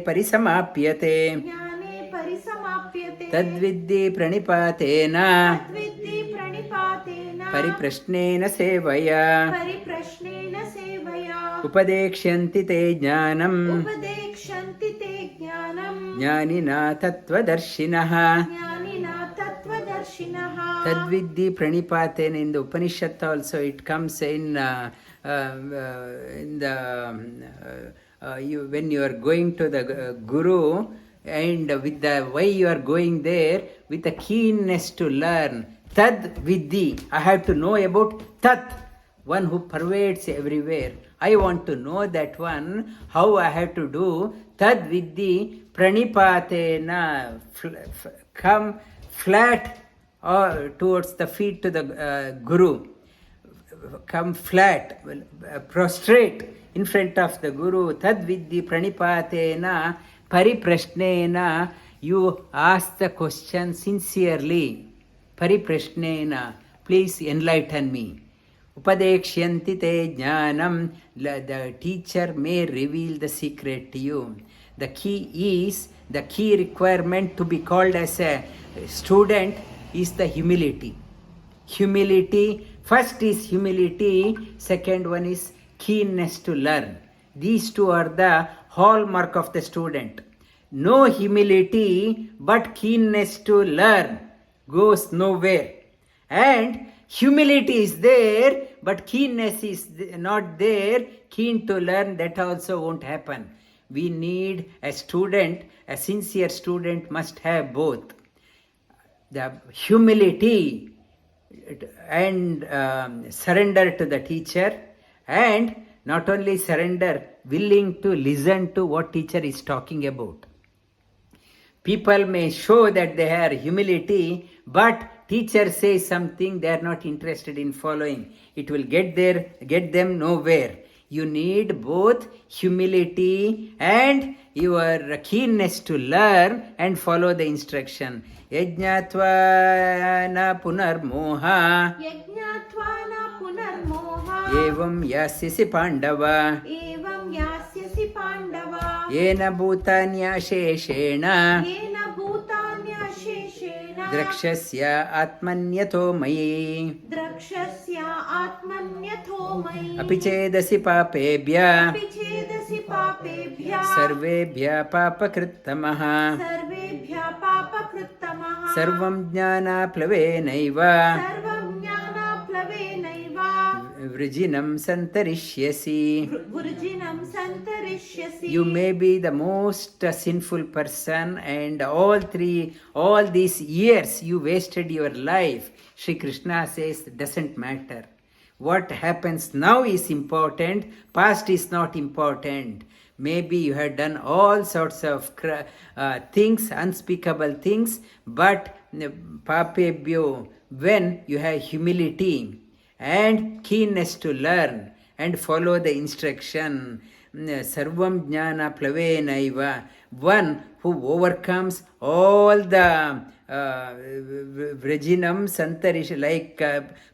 A: parisamapyate.
B: ज्ञाने परिसमाप्यते.
A: Tadviddi pranipatena.
B: तद्विद्धि प्रणिपातेन.
A: Pariprashnena sevaya.
B: परिप्रश्नेन सेवया.
A: Upadekshyanti te jnanam.
B: उपदेक्ष्यन्ति ते ज्ञानम्.
A: Jnanina tattvadarshinaha.
B: ज्ञानिना तत्त्वदर्शिनः.
A: Tadviddi pranipatena. In the Upanishad also it comes in when you are going to the Guru, and with the why you are going there, with a keenness to learn. Tad vidhi, I have to know about Tat, one who pervades everywhere. I want to know that one, how I have to do. Tad vidhi pranipatena, come flat towards the feet to the Guru. Come flat, prostrate in front of the Guru. Tad vidhi pranipatena pariprashnena. You ask the question sincerely. Pariprashnena, please enlighten me. Upadekshanti te jnanam, the teacher may reveal the secret to you. The key requirement to be called as a student is the humility. Humility, first is humility, second one is keenness to learn. These two are the hallmark of the student. No humility but keenness to learn goes nowhere. And humility is there, but keenness is not there. Keen to learn, that also won't happen. We need a student, a sincere student must have both. The humility and surrender to the teacher, and not only surrender, willing to listen to what teacher is talking about. People may show that they have humility, but teacher says something they are not interested in following. It will get them nowhere. You need both humility and your keenness to learn and follow the instruction. Yajnatva na punarmoha
B: Yajnatva na punarmoha
A: evam yasyasi pandava
B: evam yasyasi pandava
A: yena bhutanya sheshena
B: yena bhutanya sheshena
A: drakshasya atmanyato mayi
B: drakshasya atmanyatho mayi
A: apichedasi papebhya
B: apichedasi papebhya
A: sarvebhya papakrittamah
B: sarvebhya papakrittamah
A: sarvam jnana plavenaiva
B: sarvam jnana plavenaiva
A: vrijinam santarishyasi.
B: Vurjinam santarishyasi.
A: You may be the most sinful person, and all these years you wasted your life. Shri Krishna says doesn't matter. What happens now is important, past is not important. Maybe you have done all sorts of things, unspeakable things, but papebhyo, when you have humility and keenness to learn and follow the instruction, sarvam jnana plavenaiva, one who overcomes all the vrajinam santarish, like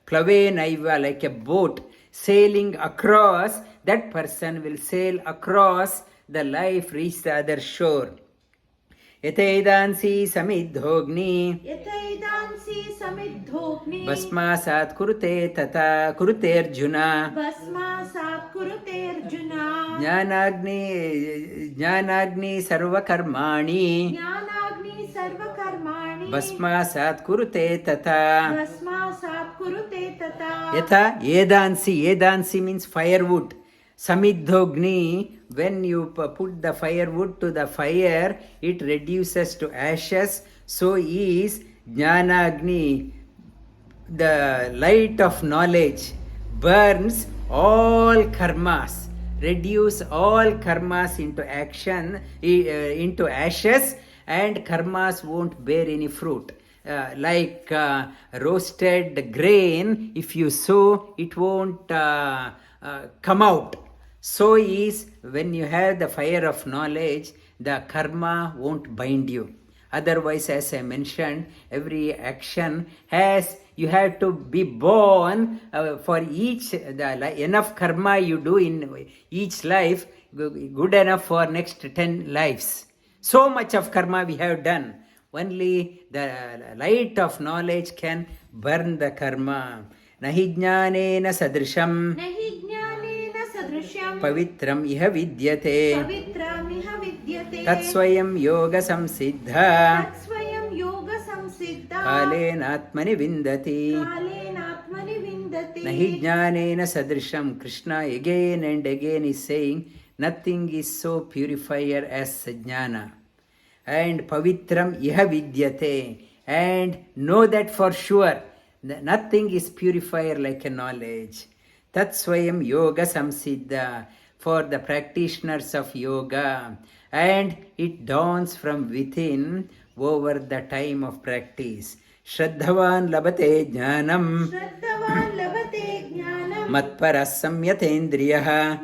A: plavenaiva, like a boat sailing across, that person will sail across the life, reach the other shore. Yataidansi samidhogni
B: Yataidansi samidhogni
A: Basmasat kurute tata kurute arjuna
B: Basmasat kurute arjuna
A: Jnanagni sarvakarmani
B: Jnanagni sarvakarmani
A: Basmasat kurute tata
B: Basmasat kurute tata
A: Yatha Yedansi means firewood. Samidhogni, when you put the firewood to the fire, it reduces to ashes. So is Jnanagni, the light of knowledge, burns all karmas, reduce all karmas into action, into ashes, and karmas won't bear any fruit. Like roasted grain, if you sow, it won't come out. So is when you have the fire of knowledge, the karma won't bind you. Otherwise, as I mentioned, every action you have to be born for each, enough karma you do in each life, good enough for next 10 lives. So much of karma we have done. Only the light of knowledge can burn the karma. Nahi jnanena sadrisham pavitram iha vidyate tatsvayam yoga samsiddha kalenaatmani vindati. Nahi jnanena sadrisham. Krishna again and again is saying nothing is so purifier as jnana. And pavitram iha vidyate, and know that for sure, nothing is purifier like a knowledge. Tatsvayam yoga samsiddha, for the practitioners of yoga, and it dawns from within over the time of practice. Shraddhavan labate jnanam matparasamyatendriyaha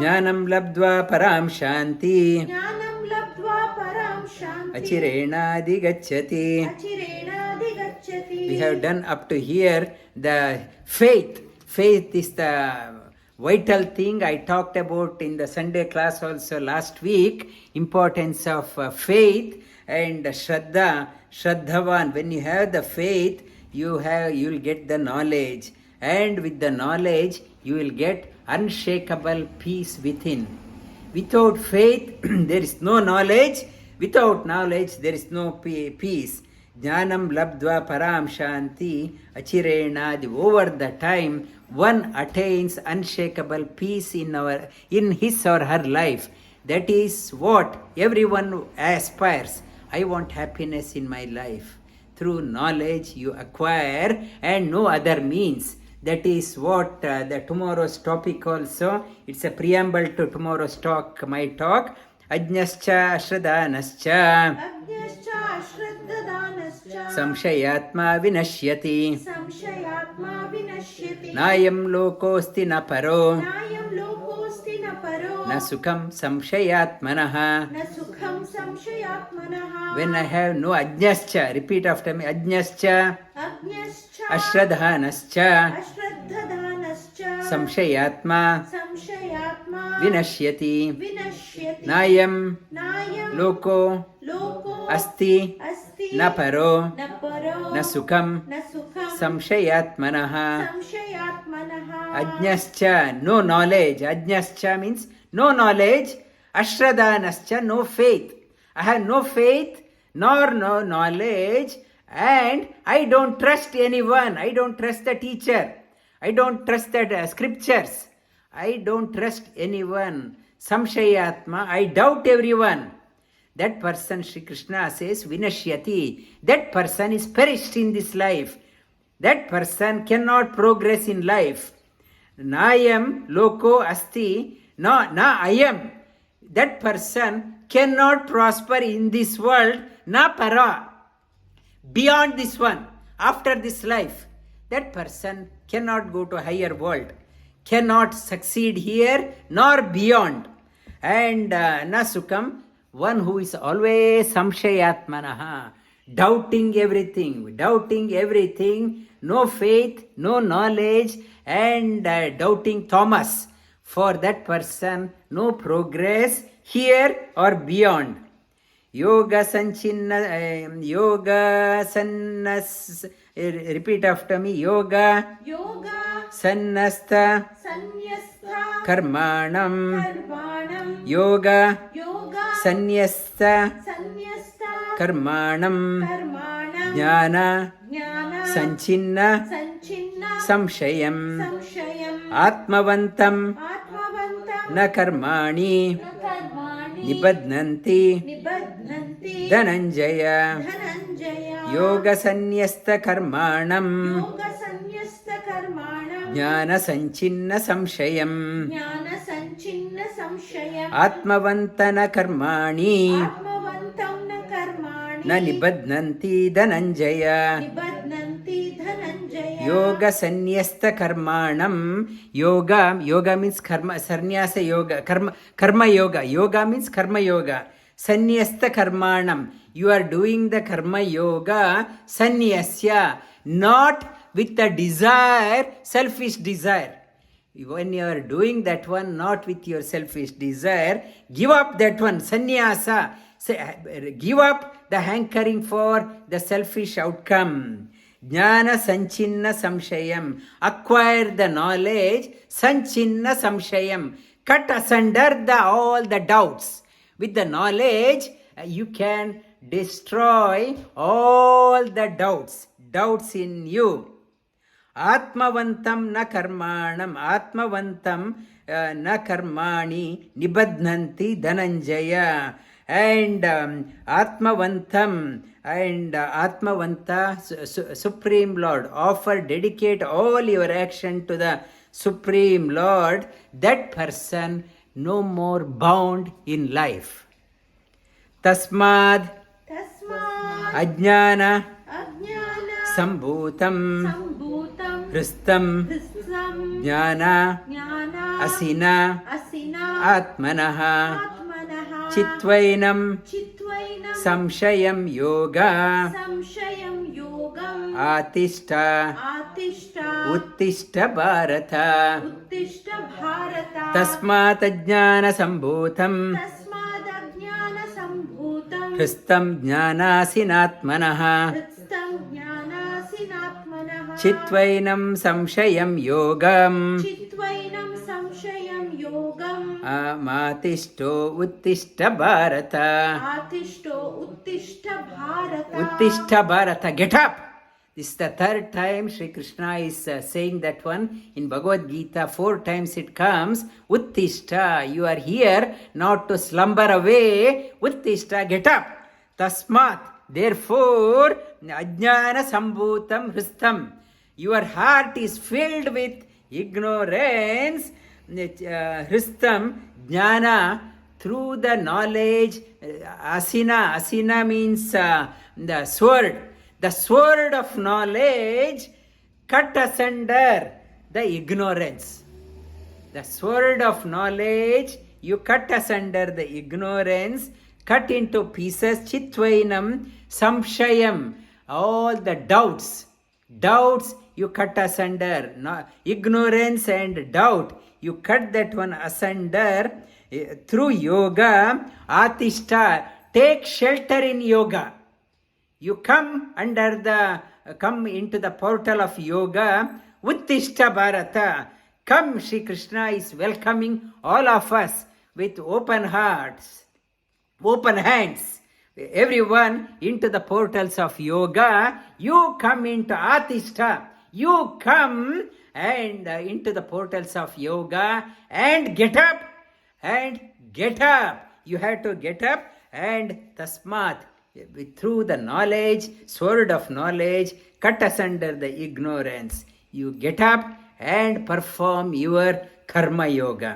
A: jnanam labdva param shanti achirena digacchati. We have done up to here the faith. Faith is the vital thing. I talked about in the Sunday class also last week, importance of faith and Shraddha, Shraddhavan. When you have the faith, you will get the knowledge, and with the knowledge you will get unshakable peace within. Without faith there is no knowledge. Without knowledge there is no peace. Jnanam labdva param shanti achirena. Over the time one attains unshakable peace in his or her life. That is what everyone aspires. I want happiness in my life. Through knowledge you acquire, and no other means. That is what the tomorrow's topic also. It's a preamble to tomorrow's talk, my talk. Ajnascha ashradanascha
B: Ajnascha ashraddhadanascha
A: samshayatma vinashyati
B: samshayatma vinashyati
A: nayam lokosti na paro
B: nayam lokosti na paro
A: na sukham samshayatmanaha.
B: na sukham samshayatmanaha.
A: When I have no ajnascha, repeat after me, ajnascha
B: Ajnascha
A: ashradhanascha
B: ashraddhadanascha
A: samshayatma
B: samshayatma
A: vinashyati
B: vinashyati
A: nayam
B: nayam
A: loko
B: loko
A: asti
B: asti
A: na paro
B: na paro
A: na sukham
B: na sukham
A: samshayatmanaha.
B: samshayatmanaha.
A: Ajnascha, no knowledge. Ajnascha means no knowledge. Ashradanascha, no faith. I have no faith nor no knowledge, and I don't trust anyone. I don't trust the teacher. I don't trust the scriptures. I don't trust anyone. Samshayatma, I doubt everyone. That person, Sri Krishna says, vinashyati. That person is perished in this life. That person cannot progress in life. Nayam loko asti na ayam. That person cannot prosper in this world, na para. Beyond this one, after this life, that person cannot go to a higher world, cannot succeed here nor beyond. And na sukham, one who is always samshayatmanaha, doubting everything, no faith, no knowledge, and doubting Thomas. For that person, no progress here or beyond. Yoga sanchinna, yoga sannas, repeat after me, yoga
B: Yoga
A: sannastha
B: sanyastha
A: karmanam,
B: karmanam
A: yoga
B: yoga
A: sanyastha
B: sanyastha
A: karmanam,
B: karmanam
A: jnana
B: jnana
A: sanchinna
B: sanchinna
A: samshayam,
B: samshayam
A: atmavantam
B: atmavantam
A: na karmani
B: karmani
A: nibadnanti
B: nibadhanti
A: dhananjaya.
B: dhananjaya
A: Yoga sanyastha karmanam
B: yoga sanyastha karmanam
A: jnana sanchinna samshayam
B: jnana sanchinna samshayam
A: atmavantana karmani
B: atmavantam na karmani
A: na nibadnanti dhananjaya.
B: nibadhanti dhananjaya
A: Yoga sanyastha karmanam. Yoga means karma, sannyasa yoga, karma yoga. Yoga means karma yoga. Sanyastha karmanam. You are doing the karma yoga sanyasya, not with the desire, selfish desire. When you are doing that one, not with your selfish desire, give up that one, sannyasa. Give up the hankering for the selfish outcome. Jnana sanchinna samshayam. Acquire the knowledge, sanchinna samshayam. Cut asunder all the doubts. With the knowledge, you can destroy all the doubts in you. Atmavantam na karmanam, atmavantam na karmani nibadnanti dhananjaya. And atmavantam and atmavanta, Supreme Lord, dedicate all your action to the Supreme Lord. That person no more bound in life. Tasmad ajnana sambhutam hristam jnana asina atmanaha chitvainam samshayam yoga ಆತಿಷ್ಠ
B: ಆತಿಷ್ಠ
A: ಉತ್ತಿಷ್ಠ ಭಾರತ
B: ಉತ್ತಿಷ್ಠ ಭಾರತ
A: ತಸ್ಮಾತ್ ಜ್ಞಾನ ಸಂಭೂತಂ
B: ತಸ್ಮಾದಜ್ಞಾನ ಸಂಭೂತಂ
A: ಹೃಸ್ತಂ ಜ್ಞಾನಾಸಿನಾತ್ಮನಃ
B: ಹೃತ್ಸ್ಥಂ ಜ್ಞಾನಾಸಿನಾತ್ಮನಃ
A: ಚಿತ್ವೈನಂ ಸಂಶಯಂ ಯೋಗಂ
B: ಚಿತ್ವೈನಂ ಸಂಶಯಂ ಯೋಗಂ
A: ಮಾತಿಷ್ಠೋ ಉತ್ತಿಷ್ಠ ಭಾರತ
B: ಆತಿಷ್ಠೋ ಉತ್ತಿಷ್ಠ ಭಾರತ
A: ಉತ್ತಿಷ್ಠ ಭಾರತ get up. This is the third time Shri Krishna is saying that one. In Bhagavad Gita, 4 times it comes. Uttishta, you are here not to slumber away. Uttishta, get up. Tasmat, therefore, ajnana sambhutam hristam. Your heart is filled with ignorance. Hristam, jnana, through the knowledge. Asina means the sword. The sword of knowledge cut asunder the ignorance. The sword of knowledge, you cut asunder the ignorance, cut into pieces, chitvainam, samshayam, all the doubts. Doubts you cut asunder. No, ignorance and doubt, you cut that one asunder through yoga. Atishta, take shelter in yoga. You come into the portal of yoga. Uttishta Bharata. Come, Shri Krishna is welcoming all of us with open hearts, open hands. Everyone into the portals of yoga. You come into Atishta. You come and into the portals of yoga and get up. And get up. You have to get up and tasmat. Through the knowledge, sword of knowledge, cut asunder the ignorance. You get up and perform your karma yoga.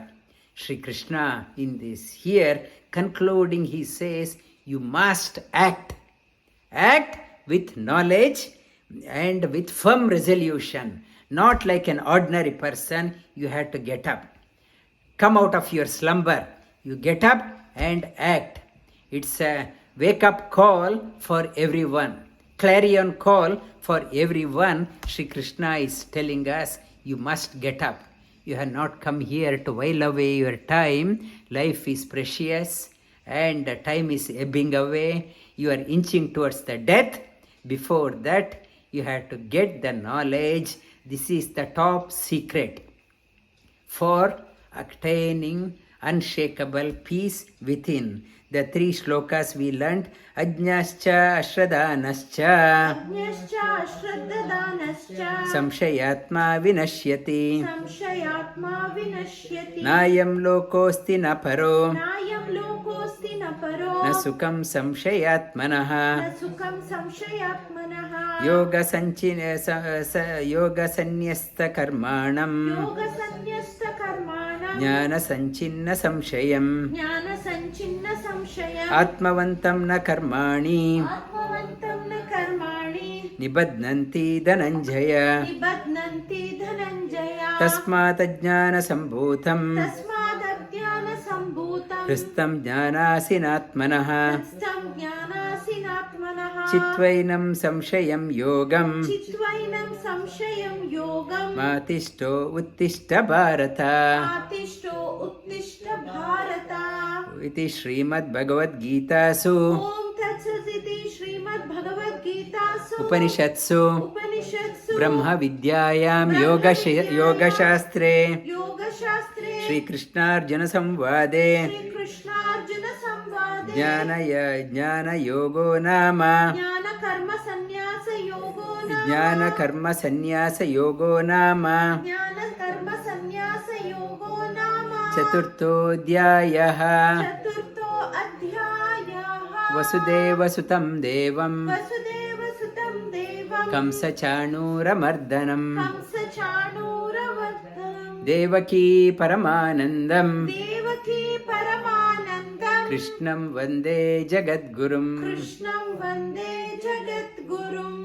A: Shri Krishna in this here concluding, he says, you must act. Act with knowledge and with firm resolution. Not like an ordinary person, you have to get up. Come out of your slumber. You get up and act. It's a wake-up call for everyone. Clarion call for everyone. Shri Krishna is telling us, you must get up. You have not come here to while away your time. Life is precious and time is ebbing away. You are inching towards the death. Before that, you have to get the knowledge. This is the top secret for attaining unshakable peace within. The 3 shlokas we learnt. Ajnascha ashradanascha
B: ಅಜ್ಞಶ್ಚ ಅಶ್ರದ್ಧದಾನಶ್ಚ
A: ಸಂಶಯಾತ್ಮ ವಿನಶ್ಯತಿ
B: ಸಂಶಯಾತ್ಮ ವಿನಶ್ಯತಿ
A: ನಾಯಂ ಲೋಕೋಸ್ತಿ ನ ಪರೋ
B: ನಾಯಂ ಲೋಕೋಸ್ತಿ ನ ಪರೋ
A: ನ ಸುಖಂ ಸಂಶಯಾತ್ಮನಃ
B: ನ ಸುಖಂ ಸಂಶಯಾತ್ಮನಃ
A: ಯೋಗ ಸನ್ಯಸ್ತ ಕರ್ಮಾಣಂ
B: ಯೋಗ ಸನ್ಯಸ್ತ ಕರ್ಮಾಣಂ
A: ಜ್ಞಾನ ಸಂಚಿನ್ನ ಸಂಶಯಂ
B: ಜ್ಞಾನ ಸಂಚಿನ್ನ ಸಂಶಯಂ
A: ಆತ್ಮವಂತಂ ನ ಕರ್ಮಾಣಿ
B: ಆತ್ಮವಂತಂ ನ ಕರ್ಮಾಣಿ
A: ನಿಬಧ್ನಂತಿ ಧನಂಜಯ
B: ನಿಬಧ್ನಂತಿ ಧನಂಜಯ
A: ತಸ್ಮಾತ್ ಜ್ಞಾನ ಸಂಭೂತಂ
B: ತಸ್ಮಾದಜ್ಞಾನ ಸಂಭೂತಂ
A: ಹೃಸ್ತಂ ಜ್ಞಾನಾಸಿನಾತ್ಮನಃ
B: ಹೃತ್ಸ್ಥಂ ಜ್ಞಾನಾಸಿನಾತ್ಮನಃ
A: ಚಿತ್ವೈನಂ ಸಂಶಯಂ ಯೋಗಂ
B: ಚಿತ್ವೈನಂ ಸಂಶಯಂ ಯೋಗಂ
A: ಮಾತಿಷ್ಠೋ ಉತ್ತಿಷ್ಠ ಭಾರತ
B: ಆತಿಷ್ಠೋ ಉತ್ತಿಷ್ಠ ಭಾರತ
A: ಇತಿ ಶ್ರೀಮದ್ ಭಗವದ್ಗೀತಾಸು
B: ಓಂ ತತ್ಸದಿತಿ ಶ್ರೀಮದ್ ಭಗವದ್ಗೀತಾಸು
A: ಉಪನಿಷತ್ಸು
B: ಉಪನಿಷತ್ಸು
A: ಬ್ರಹ್ಮ ವಿದ್ಯಾಯಾಂ ಯೋಗಶಾಸ್ತ್ರೇ
B: ಯೋಗಶಾಸ್ತ್ರೇ
A: ಶ್ರೀಕೃಷ್ಣಾರ್ಜುನ ಸಂವಾದೆ
B: ಶ್ರೀಕೃಷ್ಣಾರ್ಜುನ ಸಂವಾದೆ
A: ಜ್ಞಾನ ಯೋಗೋ ನಾಮ
B: ಜ್ಞಾನ ಕರ್ಮ ಸನ್ಯಾಸ ಯೋಗೋ ನಾಮ
A: ಜ್ಞಾನ ಕರ್ಮ ಸನ್ಯಾಸ ಯೋಗೋ ನಾಮ
B: ಜ್ಞಾನ ಕರ್ಮ ಸನ್ಯಾಸ ಯೋಗೋ ನಾಮ
A: ಚತುರ್ಥೋಧ್ಯಾಯಃ
B: ಚತುರ್ಥೋ ಅಧ್ಯಾಯಃ
A: ವಸುದೇವಸುತಂ ದೇವಂ
B: ವಸುದೇವಸುತಂ ದೇವಂ
A: ಕಂಸಚಾಣೂರಮರ್ದನಂ
B: ಕಂಸಚಾಣೂರವರ್ಧನಂ
A: ದೇವಕೀ ಪರಮಾನಂದಂ
B: ದೇವಕೀ ಪರಮಾನಂದಂ
A: ಕೃಷ್ಣಂ ವಂದೇ ಜಗದ್ಗುರುಂ
B: ಕೃಷ್ಣಂ ವಂದೇ ಜಗದ್ಗುರುಂ